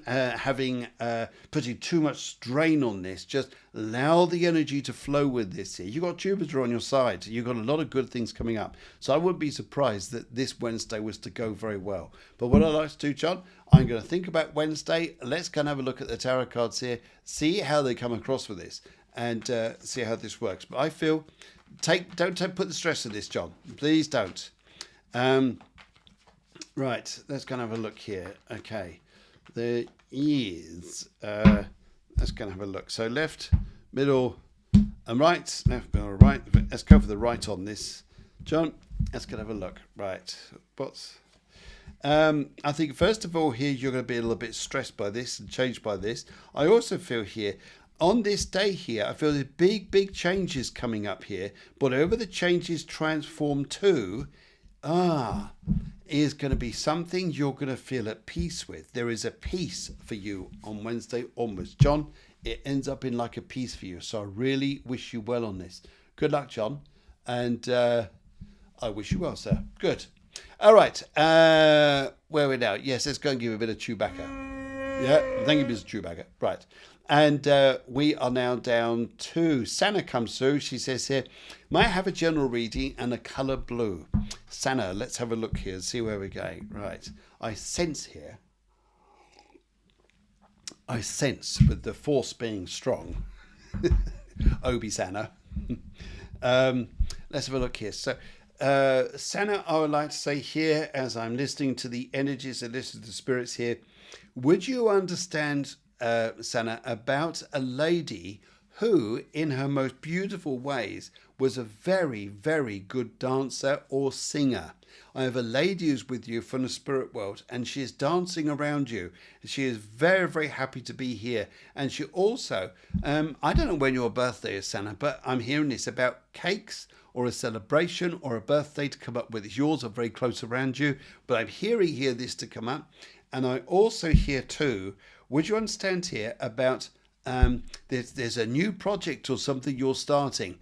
putting too much strain on this, just allow the energy to flow with this here. You've got Jupiter on your side. You've got a lot of good things coming up. So I wouldn't be surprised that this Wednesday was to go very well. But what I like to do, John, I'm going to think about Wednesday. Let's go and have a look at the tarot cards here, see how they come across with this, and see how this works. But I feel, don't put the stress on this, John. Please don't. Right, let's go and have a look here. Okay, there is, let's go and have a look. So left, middle, and right. Left, middle, right. Let's go for the right on this, John. Let's go and have a look. Right, I think first of all here you're going to be a little bit stressed by this and changed by this. I also feel here on this day here, I feel there's big changes coming up here. But whatever the changes transform to, is going to be something you're going to feel at peace with. There is a peace for you on Wednesday onwards. John, it ends up in like a peace for you. So I really wish you well on this. Good luck, John. And I wish you well, sir. Good. All right. Where are we now? Yes, let's go and give a bit of Chewbacca. Yeah, thank you, Mr. Chewbacca. Right. And we are now down to Sana comes through. She says here, might have a general reading and a colour blue. Sana, let's have a look here and see where we're going. Right. I sense here. With the force being strong. Obi Sana. Let's have a look here. So, Sana, I would like to say here, as I'm listening to the energies and listening to the spirits here, would you understand, Sana, about a lady who, in her most beautiful ways, was a very, very good dancer or singer? I have a lady who's with you from the spirit world, and she is dancing around you. She is very, very happy to be here. And she also, I don't know when your birthday is, Sana, but I'm hearing this about cakes or a celebration or a birthday to come up with. Yours are very close around you, but I'm hearing here this to come up. And I also hear too, would you understand here about there's a new project or something you're starting,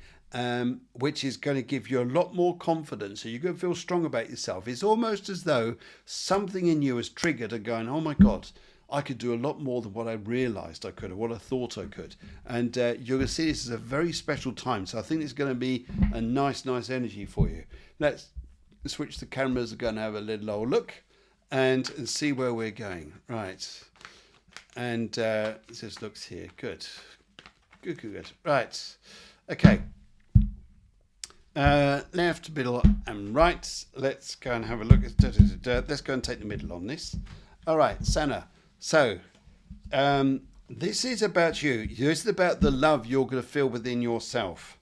which is going to give you a lot more confidence. So you're going to feel strong about yourself. It's almost as though something in you is triggered and going, oh my God, I could do a lot more than what I realised I could or what I thought I could. And you're going to see this as a very special time. So I think it's going to be a nice energy for you. Let's switch the cameras and go and have a little old look and see where we're going. Right. And this looks here. Good. Right. Okay. Left, middle, and right. Let's go and have a look. Let's go and take the middle on this. All right, Sana. So, this is about you. This is about the love you're going to feel within yourself.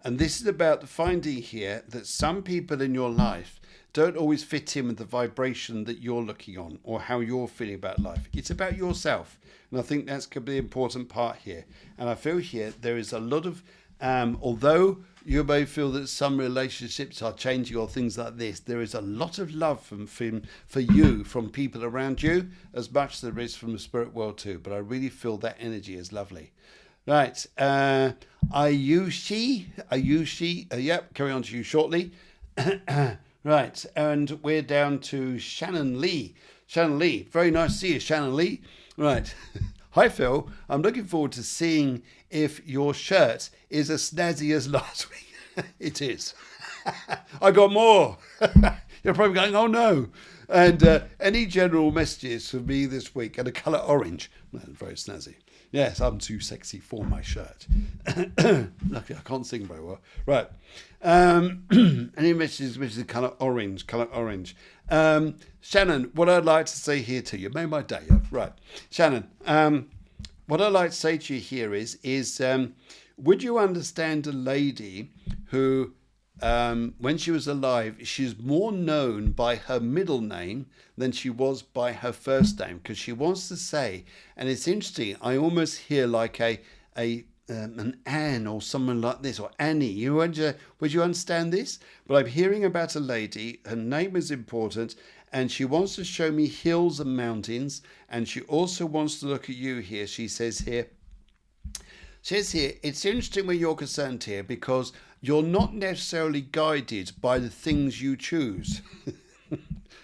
And this is about finding here that some people in your life don't always fit in with the vibration that you're looking on or how you're feeling about life. It's about yourself. And I think that's going to be the important part here. And I feel here there is a lot of Although you may feel that some relationships are changing or things like this, there is a lot of love for you from people around you, as much as there is from the spirit world too. But I really feel that energy is lovely. Right. Ayushi. Yep, carry on to you shortly. Right. And we're down to Shannon Lee. Shannon Lee. Very nice to see you, Shannon Lee. Right. Hi, Phil. I'm looking forward to seeing if your shirt is as snazzy as last week. It is. I got more. You're probably going, oh no. And any general messages for me this week? And the colour orange. Very snazzy. Yes, I'm too sexy for my shirt. Luckily, I can't sing very well. Right. Any messages which is the colour orange? Shannon, what I'd like to say here to you, made my day. Right. Shannon, what I'd like to say to you here is would you understand a lady who, when she was alive, she's more known by her middle name than she was by her first name, because she wants to say, and it's interesting, I almost hear like an Anne or someone like this, or Annie. Would you understand this? But I'm hearing about a lady, her name is important, and she wants to show me hills and mountains, and she also wants to look at you here. She says here, it's interesting where you're concerned here, because you're not necessarily guided by the things you choose.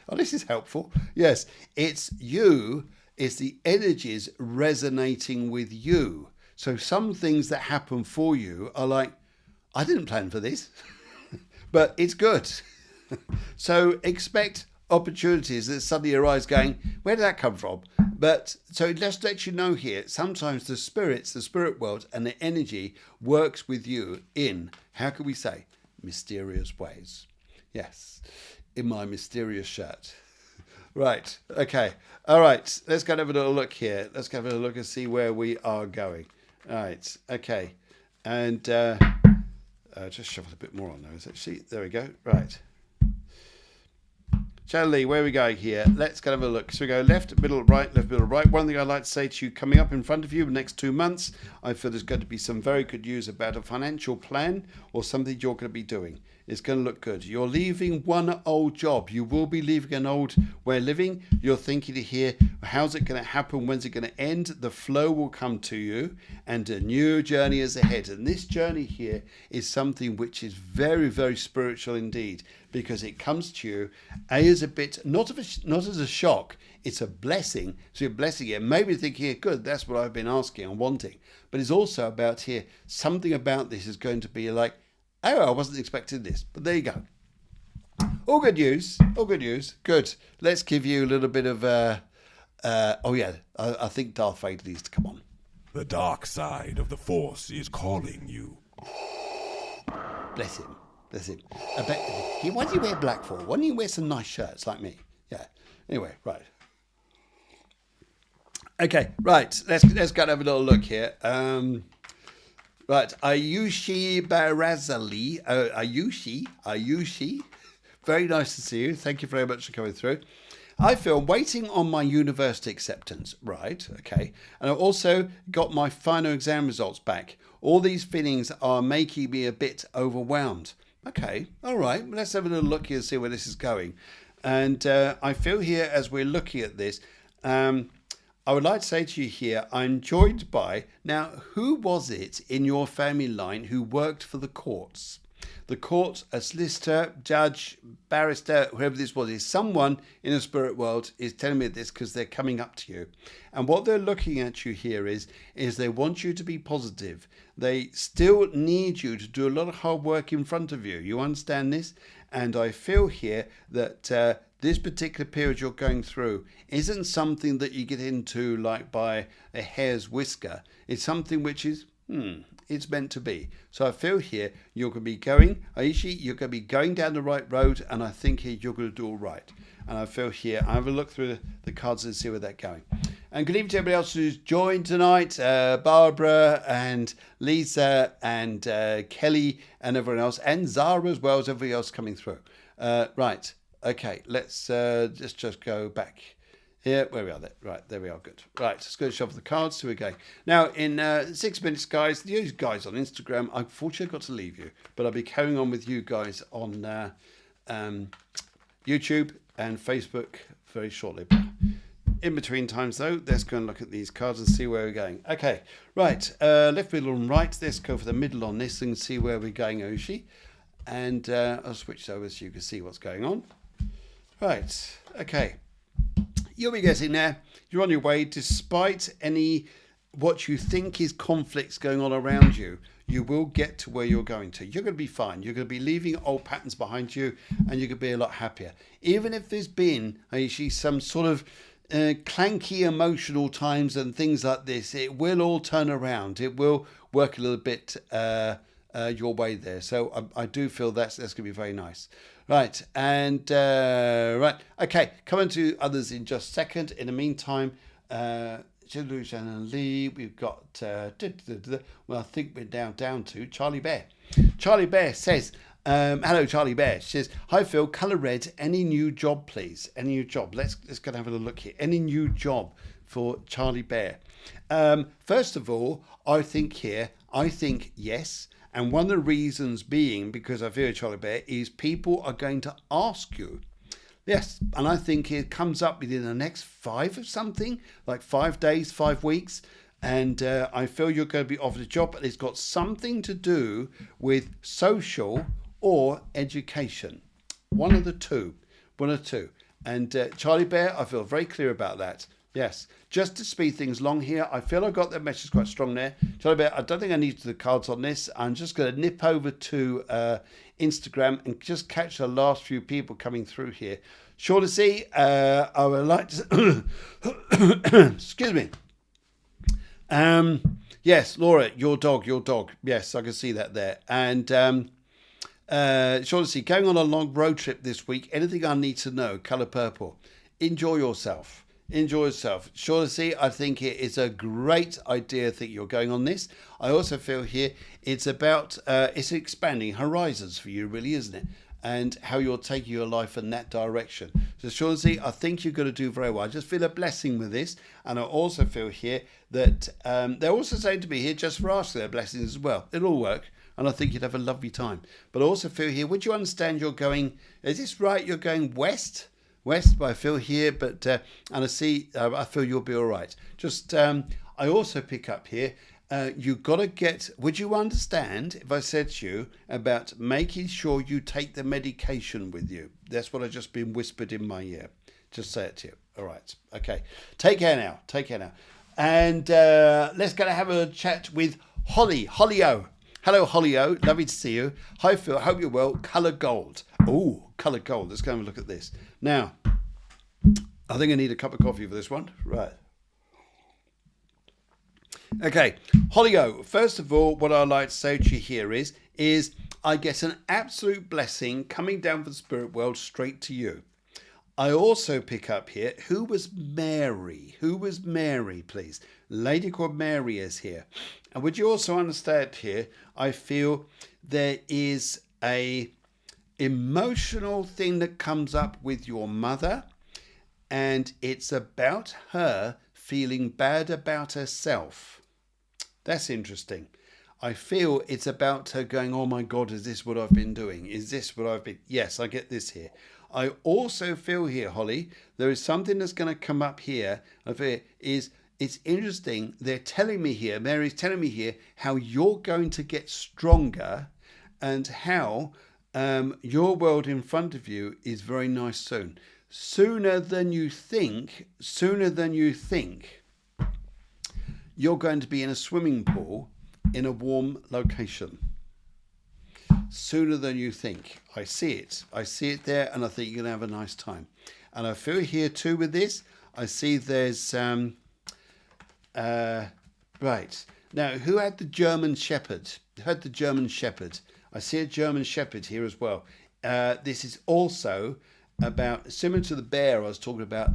Oh, this is helpful. Yes, it's you, it's the energies resonating with you. So some things that happen for you are like, I didn't plan for this, but it's good. So expect opportunities that suddenly arise going, where did that come from? But so it just lets you know here, sometimes the spirits, the spirit world and the energy works with you in, how can we say, mysterious ways. Yes, in my mysterious shirt. Right, okay. All right, let's go and have a little look here. Let's go have a look and see where we are going. All right, okay. And just shuffle a bit more on those, actually. There we go. Right. Charlie, where are we going here? Let's go have a look. So we go left, middle, right, left, middle, right. One thing I'd like to say to you coming up in front of you the next 2 months, I feel there's going to be some very good news about a financial plan or something you're going to be doing. It's going to look good. You're leaving one old job. You will be leaving an old way of living. You're thinking to hear, how's it going to happen? When's it going to end? The flow will come to you and a new journey is ahead. And this journey here is something which is very, very spiritual indeed, because it comes to you, as a bit, not as a shock, it's a blessing. So you're blessing it. Maybe thinking, good, that's what I've been asking and wanting. But it's also about here, something about this is going to be like, oh, I wasn't expecting this, but there you go. All good news. All good news. Good. Let's give you a little bit of, I think Darth Vader needs to come on. The dark side of the Force is calling you. Bless him. Bless him. Why do you wear black for? Why don't you wear some nice shirts like me? Yeah. Anyway, right. Okay, right. Let's go and have a little look here. Right, Ayushi Barazali. Ayushi. Very nice to see you. Thank you very much for coming through. I feel waiting on my university acceptance. Right, okay. And I've also got my final exam results back. All these feelings are making me a bit overwhelmed. Okay, all right. Let's have a little look here and see where this is going. And I feel here as we're looking at this, I would like to say to you here, I'm joined by, now, who was it in your family line who worked for the courts? The court, a solicitor, judge, barrister, whoever this was, is someone in the spirit world is telling me this because they're coming up to you. And what they're looking at you here is they want you to be positive. They still need you to do a lot of hard work in front of you. You understand this? And I feel here that this particular period you're going through isn't something that you get into like by a hair's whisker. It's something which is, it's meant to be. So I feel here you're going to be going, Aishi, you're going to be going down the right road, and I think here you're going to do all right. And I feel here, I have a look through the cards and see where they're going. And good evening to everybody else who's joined tonight, Barbara and Lisa and Kelly and everyone else, and Zara as well as everybody else coming through. Right. Okay, let's just go back. Here, where we are there. Right, there we are. Good. Right, let's go shuffle the cards. So we're going. Now, in 6 minutes, guys, you guys on Instagram, unfortunately, I've got to leave you. But I'll be carrying on with you guys on YouTube and Facebook very shortly. In between times, though, let's go and look at these cards and see where we're going. Okay, right. Left, middle, and right. Let's go for the middle on this and see where we're going, Oshi. And I'll switch over so you can see what's going on. Right, okay. You'll be getting there. You're on your way. Despite any what you think is conflicts going on around you, you will get to where you're going to. You're going to be fine. You're going to be leaving old patterns behind you, and you're going to be a lot happier. Even if there's been some sort of clanky emotional times and things like this, it will all turn around. It will work a little bit your way there. So I do feel that's going to be very nice. Right, and right, okay, coming to others in just a second. In the meantime, Lee, we've got, well, I think we're down to Charlie Bear. Charlie Bear says, hello, Charlie Bear. She says, hi, Phil, colour red, any new job, please? Any new job? Let's go and have a look here. Any new job for Charlie Bear? First of all, I think yes. And one of the reasons being, because I feel Charlie Bear, is people are going to ask you. Yes, and I think it comes up within the next 5 or something, like 5 days, 5 weeks. And I feel you're going to be offered a job, but it's got something to do with social or education. One of the two. And Charlie Bear, I feel very clear about that. Yes, just to speed things along here, I feel I got that message quite strong there. Charlie Bear, I don't think I need the cards on this. I'm just going to nip over to Instagram and just catch the last few people coming through here. Sure to see, I would like to... Excuse me. Yes, Laura, your dog. Yes, I can see that there. And sure to see, going on a long road trip this week. Anything I need to know, colour purple. Enjoy yourself. Sure to see, I think it is a great idea that you're going on this. I also feel here it's about, it's expanding horizons for you, really, isn't it? And how you're taking your life in that direction. So sure to see, I think you're going to do very well. I just feel a blessing with this. And I also feel here that they're also saying to me here, just for asking their blessings as well. It'll all work. And I think you'd have a lovely time. But I also feel here, would you understand you're going, is this right? You're going west, but I feel here, but and I see, I feel you'll be all right. Just, I also pick up here, you've got to get, would you understand if I said to you about making sure you take the medication with you? That's what I've just been whispered in my ear. Just say it to you. All right. Okay. Take care now. And let's go to have a chat with Holly-O. Hello, Holly-O. Lovely to see you. Hi, Phil. Hope you're well. Colour gold. Oh, colour gold. Let's go and have a look at this. Now, I think I need a cup of coffee for this one. Right. Okay. Holly-O. First of all, what I'd like to say to you here is I get an absolute blessing coming down from the spirit world straight to you. I also pick up here, who was Mary? Who was Mary, please? Lady called Mary is here. And would you also understand here, I feel there is a emotional thing that comes up with your mother, and it's about her feeling bad about herself. That's interesting. I feel it's about her going, oh my God, is this what I've been doing? Is this what I've been? Yes, I get this here. I also feel here, Holly, there is something that's going to come up here. It's interesting. They're telling me here, Mary's telling me here, how you're going to get stronger and how your world in front of you is very nice soon. Sooner than you think, you're going to be in a swimming pool in a warm location. Sooner than you think. I see it there, and I think you're going to have a nice time. And I feel here too with this, I see there's right now, who had the German Shepherd? I see a German Shepherd here as well. This is also about, similar to the bear I was talking about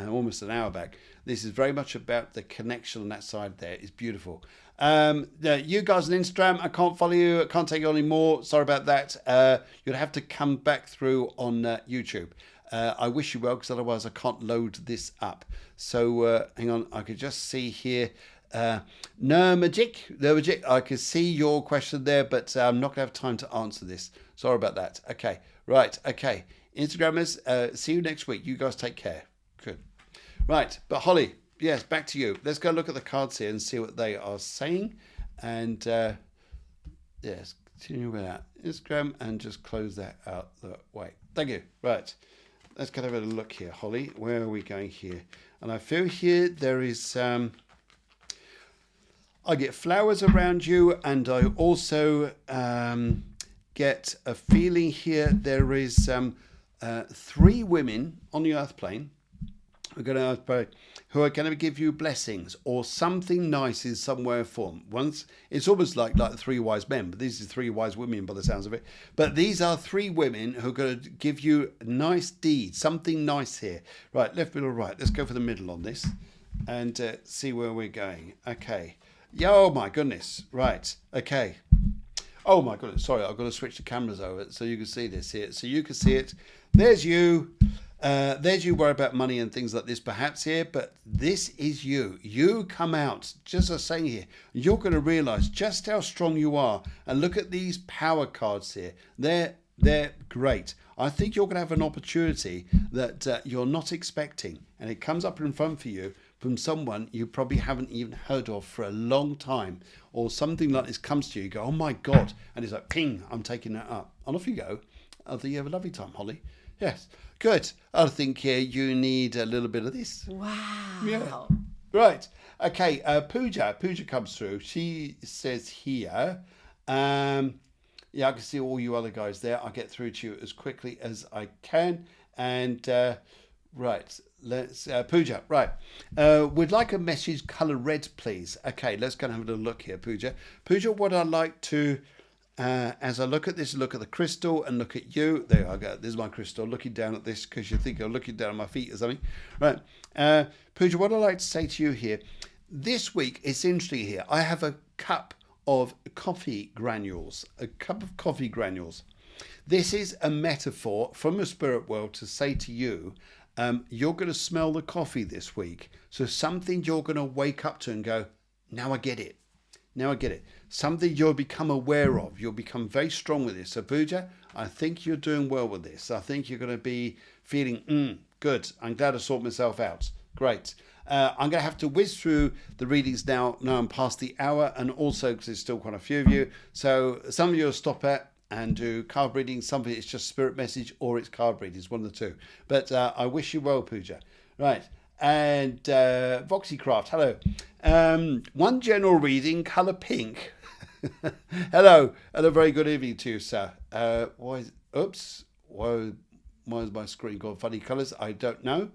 almost an hour back. This is very much about the connection on that side there. It's beautiful. You guys on Instagram, I can't follow you. I can't take you on anymore. Sorry about that. You'll have to come back through on YouTube. I wish you well, because otherwise I can't load this up. So hang on, I could just see here. No magic, I can see your question there, but I'm not going to have time to answer this. Sorry about that. Okay, right, okay. Instagrammers, see you next week. You guys take care. Good. Right, but Holly, yes, back to you. Let's go look at the cards here and see what they are saying. And yes, continue with that. Instagram, and just close that out the way. Thank you. Right. Let's go have a look here, Holly. Where are we going here? And I feel here there is... I get flowers around you, and I also get a feeling here there is 3 women on the earth plane who are going to give you blessings, or something nice in some way or form. Once it's almost like the 3 wise men, but these are 3 wise women by the sounds of it. But these are 3 women who are going to give you nice deeds, something nice here. Right, left, middle, right. Let's go for the middle on this and see where we're going. Okay. Yeah, oh my goodness. Right. Okay. Oh my goodness. Sorry, I've got to switch the cameras over so you can see this here. So you can see it. There's you. There's you worry about money and things like this perhaps here, but this is you. You come out, just as I was saying here, you're going to realise just how strong you are. And look at these power cards here. They're great. I think you're going to have an opportunity that you're not expecting, and it comes up in front for you from someone you probably haven't even heard of for a long time, or something like this comes to you, you go, oh my God, and it's like, ping, I'm taking that up. And off you go. I think you have a lovely time, Holly. Yes, good. I think you need a little bit of this. Wow. Yeah. Right. Okay, Pooja comes through. She says here, yeah, I can see all you other guys there. I'll get through to you as quickly as I can. And right, let's Pooja. Right, we'd like a message color red, please. Okay, let's go and have a little look here, Pooja. Pooja, what I'd like to, as I look at this, look at the crystal and look at you. There I go. This is my crystal. Looking down at this because you think I'm looking down at my feet or something. Right, Pooja, what I'd like to say to you here. This week, it's interesting here. I have a cup of coffee granules, a cup of coffee granules. This is a metaphor from the spirit world to say to you, you're going to smell the coffee this week. So something you're going to wake up to and go, now I get it. Now I get it. Something you'll become aware of. You'll become very strong with this. So Pooja, I think you're doing well with this. I think you're going to be feeling, good. I'm glad I sorted myself out. Great. I'm going to have to whiz through the readings now. Now I'm past the hour, and also because there's still quite a few of you. So some of you will stop at and do card reading. Some of it's just spirit message, or it's card reading. It's one of the two. But I wish you well, Pooja. Right. And Voxycraft, hello. One general reading, colour pink. Hello. And a very good evening to you, sir. Why is my screen got funny colours? I don't know.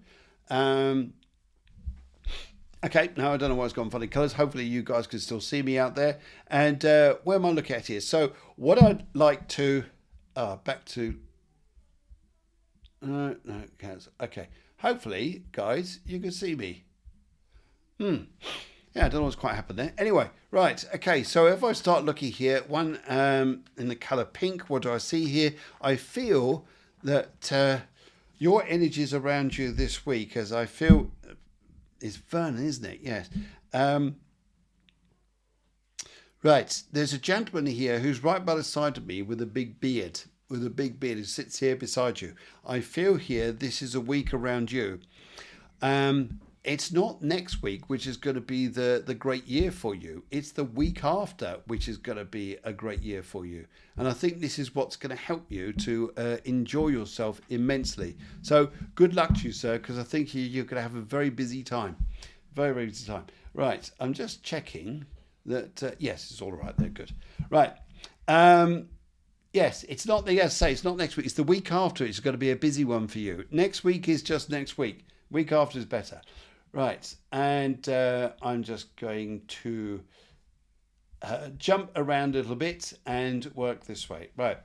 Okay, now I don't know why it's gone funny colours. Hopefully you guys can still see me out there. And where am I looking at here? So what I'd like to... back to... No, okay. Hopefully, guys, you can see me. Yeah, I don't know what's quite happened there. Anyway, right, okay. So if I start looking here, one in the colour pink, what do I see here? I feel that your energies around you this week, as I feel... It's Vernon, isn't it? Yes. Right. There's a gentleman here who's right by the side of me with a big beard. Who sits here beside you. I feel here this is a week around you. It's not next week, which is going to be the great year for you. It's the week after, which is going to be a great year for you. And I think this is what's going to help you to enjoy yourself immensely. So good luck to you, sir, because I think you're going to have a very busy time. Very, very busy time. Right. I'm just checking that. Yes, it's all right there. Good. Right. Yes, it's not, it's not next week. It's the week after. It's going to be a busy one for you. Next week is just next week. Week after is better. Right, and I'm just going to jump around a little bit and work this way. Right.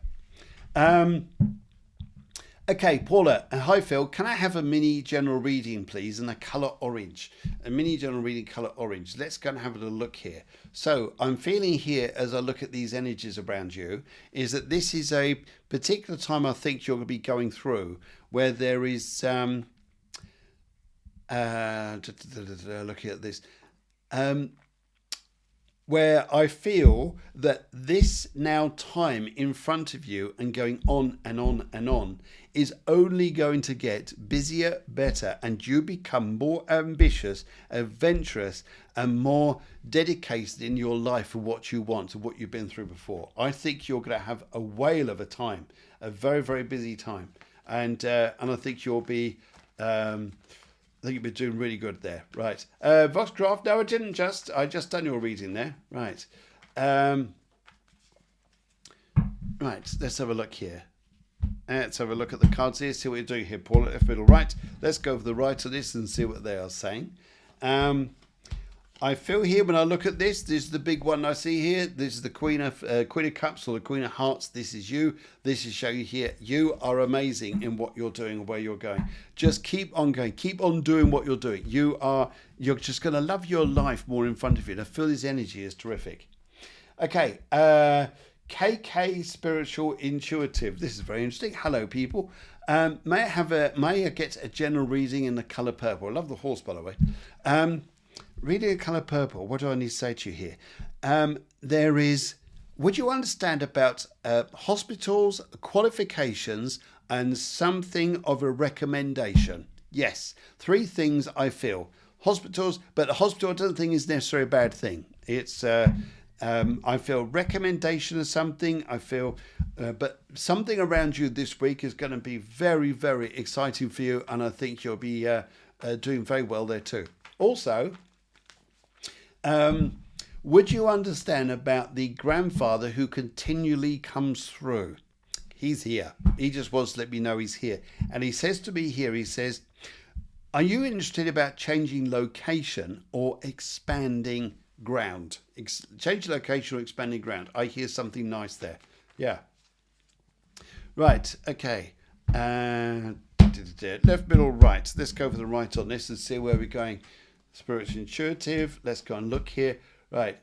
Okay, Paula. Hi, Phil. Can I have a mini general reading, please, in a colour orange? A mini general reading colour orange. Let's go and have a little look here. So I'm feeling here, as I look at these energies around you, is that this is a particular time I think you're going to be going through where there is looking at this, where I feel that this now time in front of you and going on and on and on is only going to get busier, better, and you become more ambitious, adventurous, and more dedicated in your life for what you want and what you've been through before. I think you're going to have a whale of a time, a very, very busy time, and I think you'll be. I think you've been doing really good there. Right. Voxcraft, no, I didn't I just done your reading there. Right. Right, let's have a look here. Let's have a look at the cards here, see what you're doing here, Paul. Left, middle, right. Let's go for the right of this and see what they are saying. I feel here when I look at this is the big one I see here. This is the Queen of Cups or the Queen of Hearts. This is you. This is showing you here. You are amazing in what you're doing and where you're going. Just keep on going. Keep on doing what you're doing. You're just going to love your life more in front of you. And I feel this energy is terrific. Okay. KK Spiritual Intuitive. This is very interesting. Hello, people. May I get a general reading in the colour purple? I love the horse, by the way. Reading a colour purple, what do I need to say to you here? Would you understand about hospitals, qualifications, and something of a recommendation? Yes, 3 things I feel. Hospitals, but a hospital I don't think is necessarily a bad thing. It's, I feel recommendation of something, I feel, but something around you this week is going to be very, very exciting for you, and I think you'll be doing very well there too. Also, would you understand about the grandfather who continually comes through? He's here. He just wants to let me know he's here. And he says to me here, he says, are you interested about changing location or expanding ground? Change location or expanding ground. I hear something nice there. Yeah. Right. Okay. Left, middle, right. Let's go for the right on this and see where we're going. Spiritual Intuitive. Let's go and look here. Right.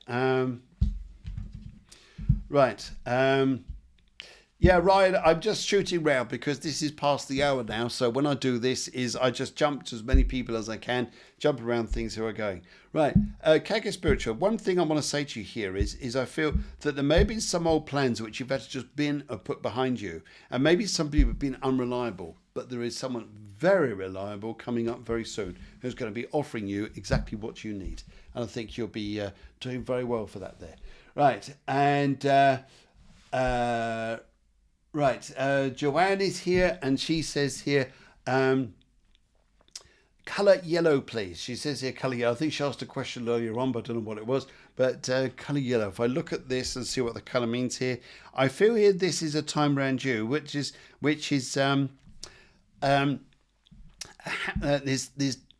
Yeah, Ryan, I'm just shooting round because this is past the hour now. So when I do this I just jump to as many people as I can, jump around things who are going. Right. KK Spiritual, one thing I want to say to you here is I feel that there may have been some old plans which you've had to just bin or put behind you. And maybe some people have been unreliable, but there is someone very reliable coming up very soon who's going to be offering you exactly what you need. And I think you'll be doing very well for that there. Right. And Joanne is here and she says here, colour yellow, please. She says here, colour yellow. I think she asked a question earlier on, but I don't know what it was. But colour yellow. If I look at this and see what the colour means here, I feel here this is a time around you, which is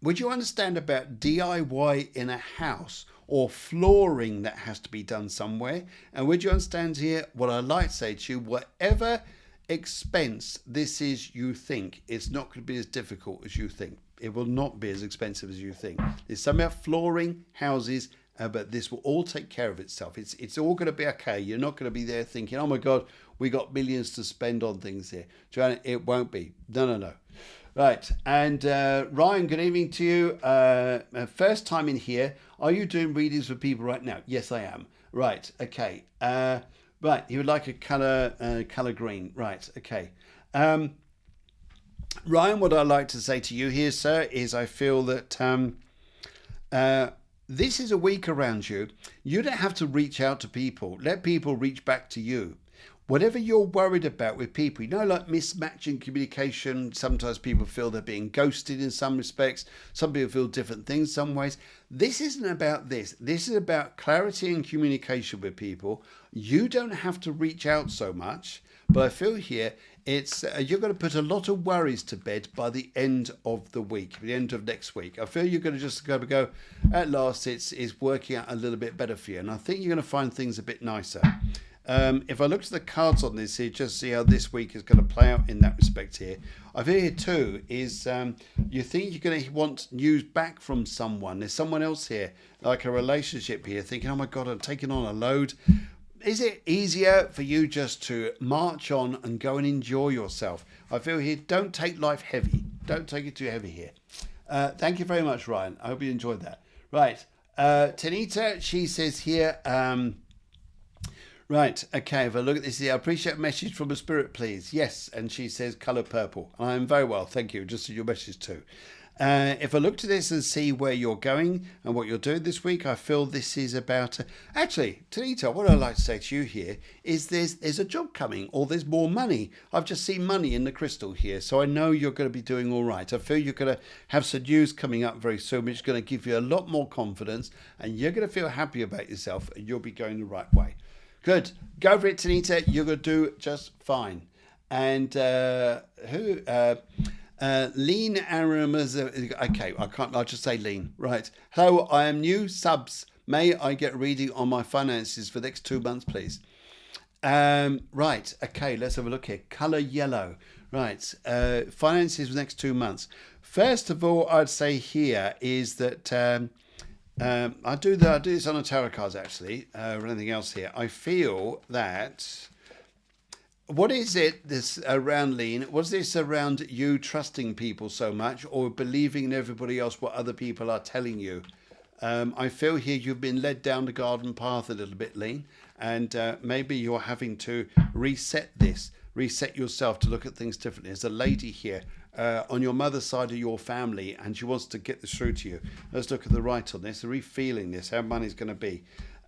would you understand about DIY in a house or flooring that has to be done somewhere? And would you understand here what I'd like to say to you, whatever expense this is you think, it's not going to be as difficult as you think. It will not be as expensive as you think. There's something about flooring, houses, but this will all take care of itself. It's all going to be okay. You're not going to be there thinking, oh my God, we got millions to spend on things here. Joanna, it won't be. No. Right, and Ryan, good evening to you. First time in here. Are you doing readings for people right now? Yes, I am. Right, okay. Right, you would like a colour green. Right, okay. Ryan, what I'd like to say to you here, sir, is I feel that this is a week around you. You don't have to reach out to people. Let people reach back to you. Whatever you're worried about with people, like mismatching communication, sometimes people feel they're being ghosted in some respects. Some people feel different things some ways. This isn't about this. This is about clarity and communication with people. You don't have to reach out so much, but I feel here it's you're going to put a lot of worries to bed by the end of the week, the end of next week. I feel you're going to just go at last it's working out a little bit better for you, and I think you're going to find things a bit nicer. If I look at the cards on this here, just see how this week is going to play out in that respect here. I feel here too is you think you're going to want news back from someone. There's someone else here, like a relationship here, thinking, oh my God, I'm taking on a load. is it easier for you just to march on and go and enjoy yourself? I feel here, don't take life heavy. Don't take it too heavy here. Thank you very much, Ryan. I hope you enjoyed that. Right. Tanita, she says here, right, okay, if I look at this here, I appreciate a message from a spirit, please. Yes, and she says colour purple. I am very well, thank you, just as your message too. If I look to this and see where you're going and what you're doing this week, I feel this is about... Actually, Tanita, what I'd like to say to you here is there's a job coming, or there's more money. I've just seen money in the crystal here, so I know you're going to be doing all right. I feel you're going to have some news coming up very soon, which is going to give you a lot more confidence, and you're going to feel happy about yourself, and you'll be going the right way. Good. Go for it, Tanita. You're going to do just fine. And Lean Aramas. Okay, I'll just say Lean. Right. Hello, I am new subs. May I get a reading on my finances for the next 2 months, please? Right. Okay, let's have a look here. Colour yellow. Right. Finances for the next 2 months. First of all, I'd say here is that I do this on the tarot cards actually, or anything else here. I feel that... What is it this around, Lean? Was this around you trusting people so much, or believing in everybody else what other people are telling you? I feel here you've been led down the garden path a little bit, Lean, and maybe you're having to reset yourself to look at things differently. There's a lady here on your mother's side of your family, and she wants to get this through to you. Let's look at the right on this, re-feeling this, how money's going to be.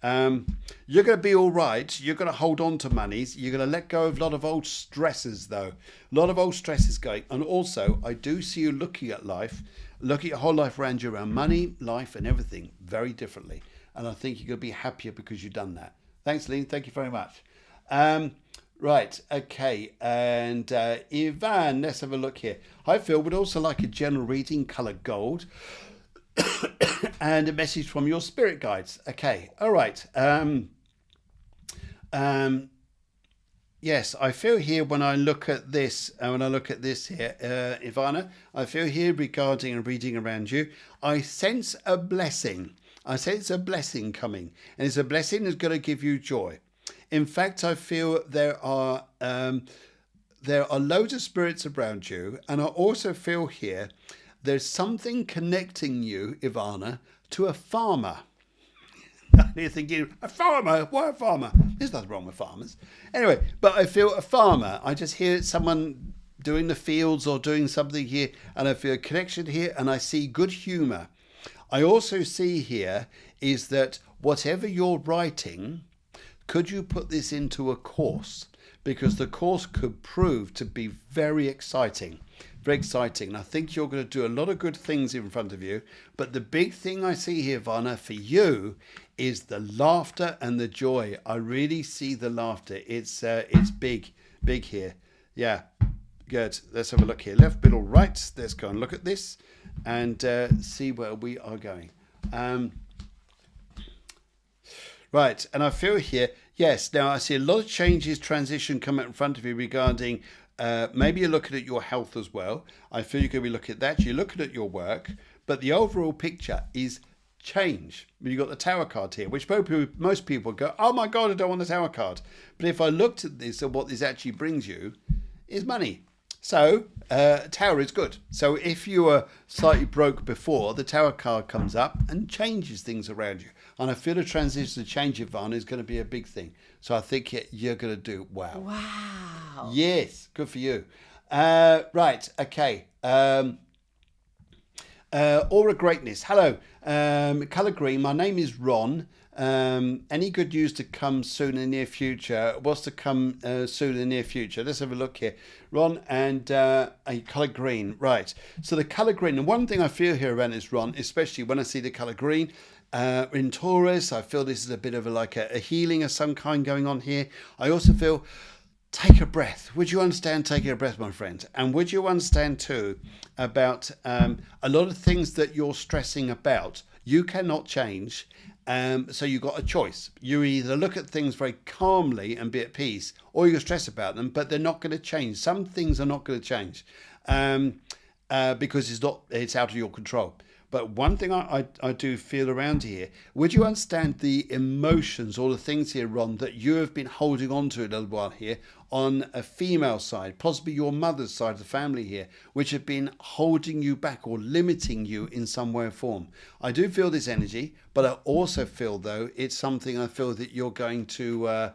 You're going to be all right. You're going to hold on to monies. You're going to let go of a lot of old stresses, though. A lot of old stresses going. And also, I do see you looking at life, looking at your whole life around you, around money, life, and everything very differently. And I think you're going to be happier because you've done that. Thanks, Lean. Thank you very much. Right. Okay. And Ivan, let's have a look here. Hi, Phil. Would also like a general reading, colour gold. And a message from your spirit guides. Okay, all right. Yes, I feel here when I look at this, here, Ivana, I feel here regarding a reading around you, I sense a blessing. I sense a blessing coming, and it's a blessing that's going to give you joy. In fact, I feel there are loads of spirits around you, and I also feel here there's something connecting you, Ivana, to a farmer. You're thinking, a farmer? Why a farmer? There's nothing wrong with farmers. Anyway, but I feel a farmer. I just hear someone doing the fields or doing something here, and I feel a connection here, and I see good humour. I also see here is that whatever you're writing, could you put this into a course? Because the course could prove to be very exciting. Very exciting. And I think you're going to do a lot of good things in front of you. But the big thing I see here, Vanna, for you is the laughter and the joy. I really see the laughter. It's big here. Yeah, good. Let's have a look here. Left, middle, right. Let's go and look at this and see where we are going. Right, and I feel here, yes, now I see a lot of changes, transition coming in front of you regarding... maybe you're looking at your health as well. I feel you're going to be looking at that. You're looking at your work. But the overall picture is change. You've got the tower card here, which most people go, oh my God, I don't want a tower card. But if I looked at this and what this actually brings you is money. So tower is good. So if you were slightly broke before, the tower card comes up and changes things around you. And I feel the transition to change, Ivana, is going to be a big thing. So I think you're going to do wow. Wow. Yes, good for you. Right, okay. Aura Greatness. Hello. Colour green. My name is Ron. Any good news to come soon in the near future? What's to come soon in the near future? Let's have a look here. Ron and a colour green. Right. So the colour green. And one thing I feel here around is Ron, especially when I see the colour green. In Taurus, I feel this is a bit of a healing of some kind going on here. I also feel, take a breath. Would you understand taking a breath, my friend? And would you understand too about a lot of things that you're stressing about, you cannot change. So you've got a choice. You either look at things very calmly and be at peace, or you stress about them, but they're not going to change. Some things are not going to change because it's out of your control. But one thing I do feel around here, would you understand the emotions or the things here, Ron, that you have been holding on to a little while here on a female side, possibly your mother's side of the family here, which have been holding you back or limiting you in some way or form? I do feel this energy, but I also feel, though, it's something I feel that you're going to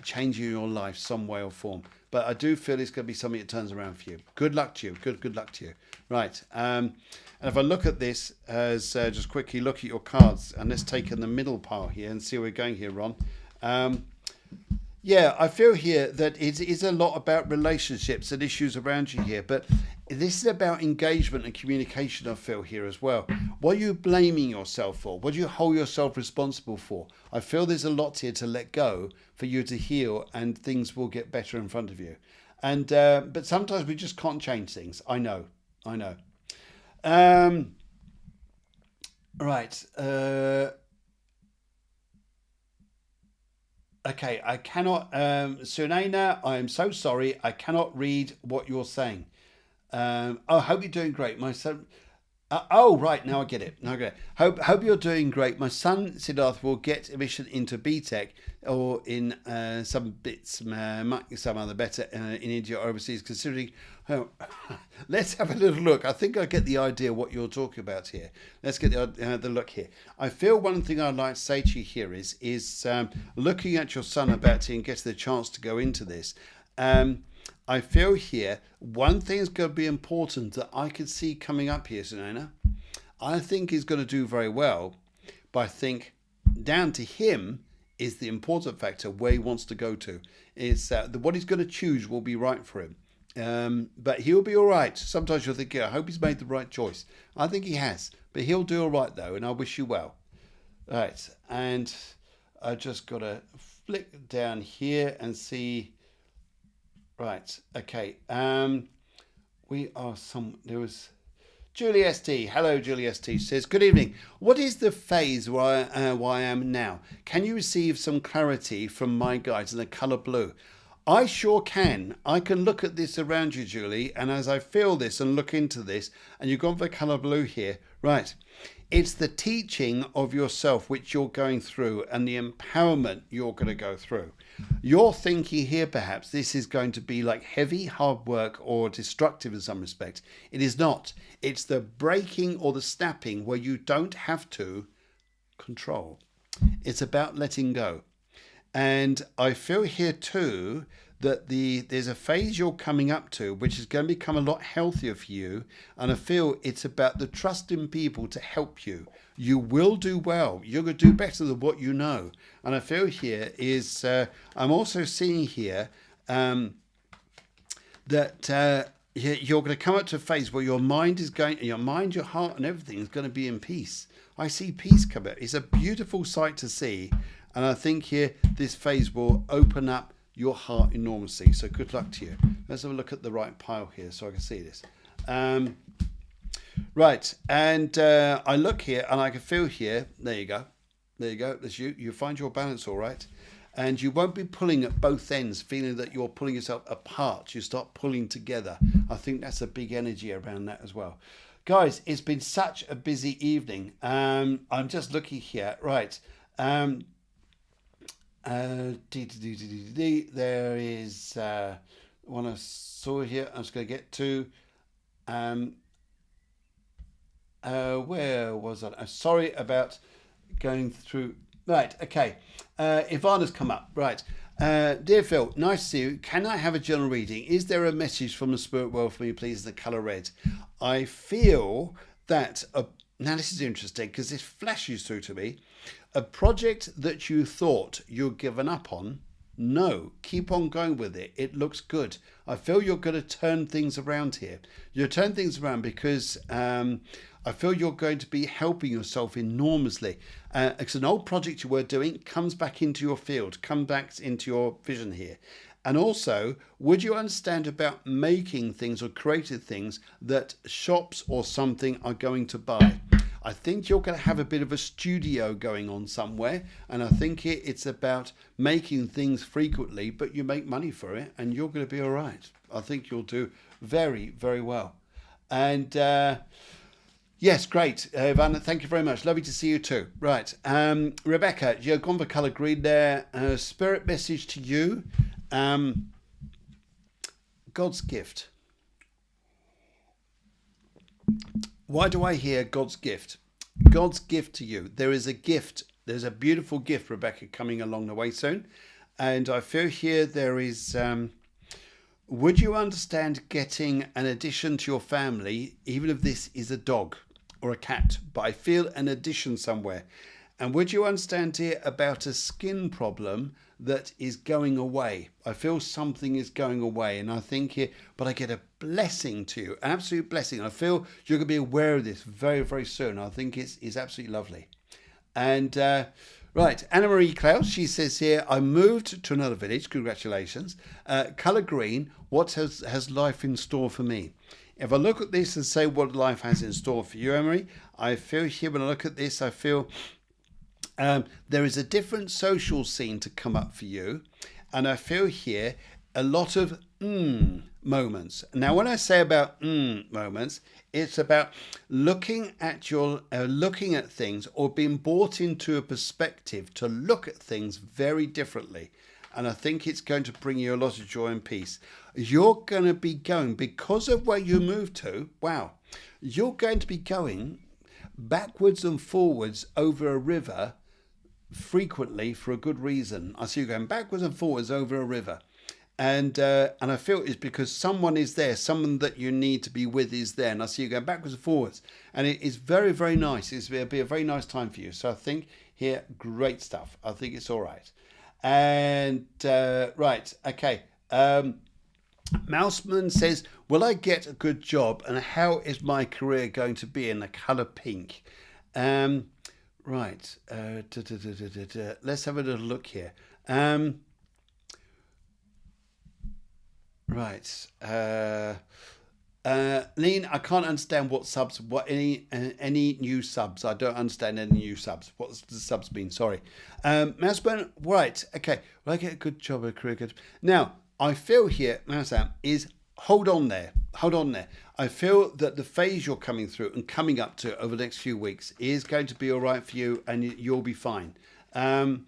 change in your life some way or form. But I do feel it's going to be something that turns around for you. Good luck to you. Good luck to you. Right. And if I look at this as just quickly look at your cards, and let's take in the middle pile here and see where we're going here, Ron. Yeah, I feel here that it is a lot about relationships and issues around you here, but this is about engagement and communication, I feel here as well. What are you blaming yourself for? What do you hold yourself responsible for? I feel there's a lot here to let go for you to heal, and things will get better in front of you. And but sometimes we just can't change things. I know. Right. Okay, I cannot, Sunena, I am so sorry. I cannot read what you're saying. I hope you're doing great. My son, oh, right, now I get it. Hope you're doing great. My son, Siddharth, will get admission into BTEC or in some bits, some other better in India or overseas, considering. Oh, let's have a little look. I think I get the idea what you're talking about here. Let's get the look here. I feel one thing I'd like to say to you here is looking at your son about to and get the chance to go into this. I feel here one thing is going to be important that I can see coming up here, Sunana. I think he's going to do very well, but I think down to him is the important factor where he wants to go to. Is what he's going to choose will be right for him. But he'll be all right. Sometimes you'll think, I hope he's made the right choice. I think he has, but he'll do all right though, and I wish you well. All right, and I just got to flick down here and see. Right, okay. There was Julie ST. Hello, Julie ST says, good evening. What is the phase where I am now? Can you receive some clarity from my guides in the colour blue? I sure can. I can look at this around you, Julie, and as I feel this and look into this, and you've gone for colour blue here, right, it's the teaching of yourself which you're going through and the empowerment you're going to go through. You're thinking here perhaps this is going to be like heavy, hard work or destructive in some respect. It is not. It's the breaking or the snapping where you don't have to control. It's about letting go. And I feel here too that there's a phase you're coming up to which is going to become a lot healthier for you, and I feel it's about the trust in people to help you. You will do well. You're going to do better than what you know. And I feel here is I'm also seeing here that you're going to come up to a phase where your mind is going, your mind, your heart, and everything is going to be in peace. I see peace come out. It's a beautiful sight to see. And I think here this phase will open up your heart enormously. So good luck to you. Let's have a look at the right pile here so I can see this. Right. And I look here and I can feel here. There you go. That's you. You find your balance all right. And you won't be pulling at both ends, feeling that you're pulling yourself apart. You start pulling together. I think that's a big energy around that as well. Guys, it's been such a busy evening. I'm just looking here. Right. There is one I saw here. I'm just going to get to. Where was I? Sorry about going through. Right. Okay. Ivana's come up. Right. Dear Phil, nice to see you. Can I have a general reading? Is there a message from the spirit world for me, please? The colour red. I feel that. Now this is interesting because this flashes through to me. A project that you thought you'd given up on, no, keep on going with it. It looks good. I feel you're going to turn things around here. You'll turn things around because I feel you're going to be helping yourself enormously. It's an old project you were doing, comes back into your field, come back into your vision here. And also, would you understand about making things or creating things that shops or something are going to buy? I think you're going to have a bit of a studio going on somewhere, and I think it's about making things frequently, but you make money for it, and you're going to be all right. I think you'll do very, very well. And Yes, great. Ivana, thank you very much. Lovely to see you too. Right. Rebecca, you've gone for colour green there. Spirit message to you. God's gift. Why do I hear God's gift? God's gift to you. There is a gift. There's a beautiful gift, Rebecca, coming along the way soon. And I feel here there is... would you understand getting an addition to your family, even if this is a dog or a cat? But I feel an addition somewhere. And would you understand here about a skin problem that is going away? I feel something is going away, and I think here, but I get a blessing to you, an absolute blessing. I feel you're going to be aware of this very, very soon. I think it's absolutely lovely. And right, Anna Marie Klaus, she says here, I moved to another village. Congratulations. Colour green. What has life in store for me? If I look at this and say what life has in store for you, Emery, I feel here when I look at this, I feel there is a different social scene to come up for you. And I feel here a lot of moments. Now, when I say about moments, it's about looking at things or being brought into a perspective to look at things very differently. And I think it's going to bring you a lot of joy and peace. You're going to be going, because of where you moved to, wow, you're going to be going backwards and forwards over a river frequently for a good reason. I see you going backwards and forwards over a river. And I feel it's because someone is there, someone that you need to be with is there. And I see you going backwards and forwards. And it is very, very nice. It'll be a very nice time for you. So I think here, great stuff. I think it's all right. And right, okay. Mouseman says, will I get a good job? And how is my career going to be in the colour pink? Right. Let's have a little look here. Right. Lean, I can't understand any new subs. I don't understand any new subs. What's the subs mean? Sorry. Mouseburn, right. Okay. Will I get a good job, a career good? Now, I feel here, Mouseburn, is hold on there. Hold on there. I feel that the phase you're coming through and coming up to over the next few weeks is going to be all right for you, and you'll be fine. Right.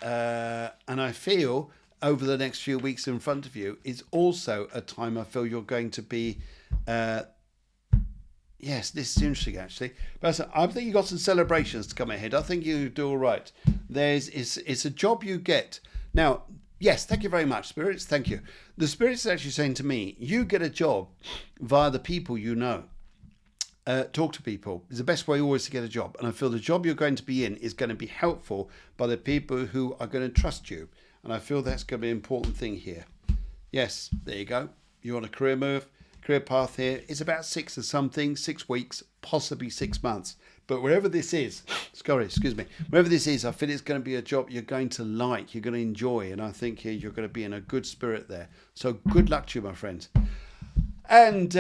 And I feel over the next few weeks in front of you is also a time I feel you're going to be... yes, this is interesting, actually. But I think you've got some celebrations to come ahead. I think you do all right. It's a job you get. Now, yes, thank you very much, Spirits. Thank you. The Spirits is actually saying to me, you get a job via the people you know. Talk to people is the best way always to get a job. And I feel the job you're going to be in is going to be helpful by the people who are going to trust you. And I feel that's going to be an important thing here. Yes, there you go. You're on a career move, career path here. It's about 6 weeks, possibly 6 months. But wherever this is, wherever this is, I feel it's going to be a job you're going to like, you're going to enjoy. And I think here you're going to be in a good spirit there. So good luck to you, my friends. And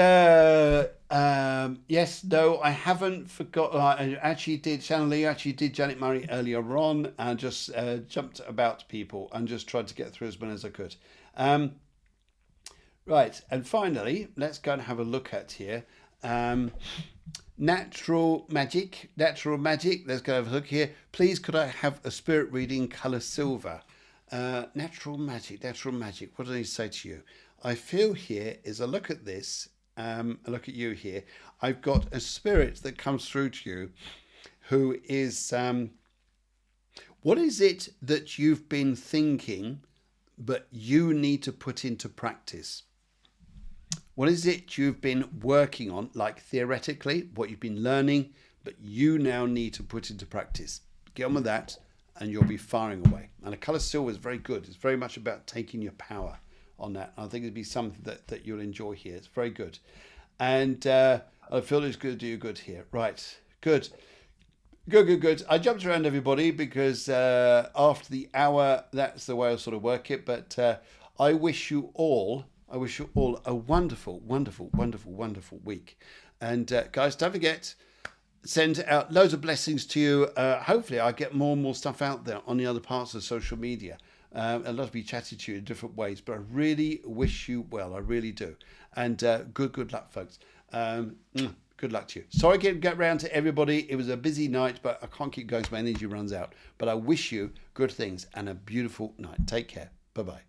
yes, no, I haven't forgot. I actually did. Shannon Lee actually did Janet Murray earlier on, and just jumped about people and just tried to get through as many as I could. Right, and finally, let's go and have a look at here. Natural magic. Let's go have a look here. Please, could I have a spirit reading colour silver? Natural magic. What do I say to you? I feel here is a look at this, a look at you here. I've got a spirit that comes through to you who is, what is it that you've been thinking but you need to put into practice? What is it you've been working on, like theoretically, what you've been learning, but you now need to put into practice? Get on with that and you'll be firing away. And the colour silver is very good. It's very much about taking your power on that. I think it'd be something that you'll enjoy here. It's very good. And I feel it's going to do you good here. Right. Good. I jumped around everybody because after the hour, that's the way I sort of work it. But I wish you all a wonderful week. And guys, don't forget, send out loads of blessings to you. Hopefully I get more and more stuff out there on the other parts of social media. I'd love to be chatting to you in different ways, but I really wish you well. I really do. And good luck, folks. Good luck to you. Sorry I can't get round to everybody. It was a busy night, but I can't keep going so my energy runs out. But I wish you good things and a beautiful night. Take care. Bye-bye.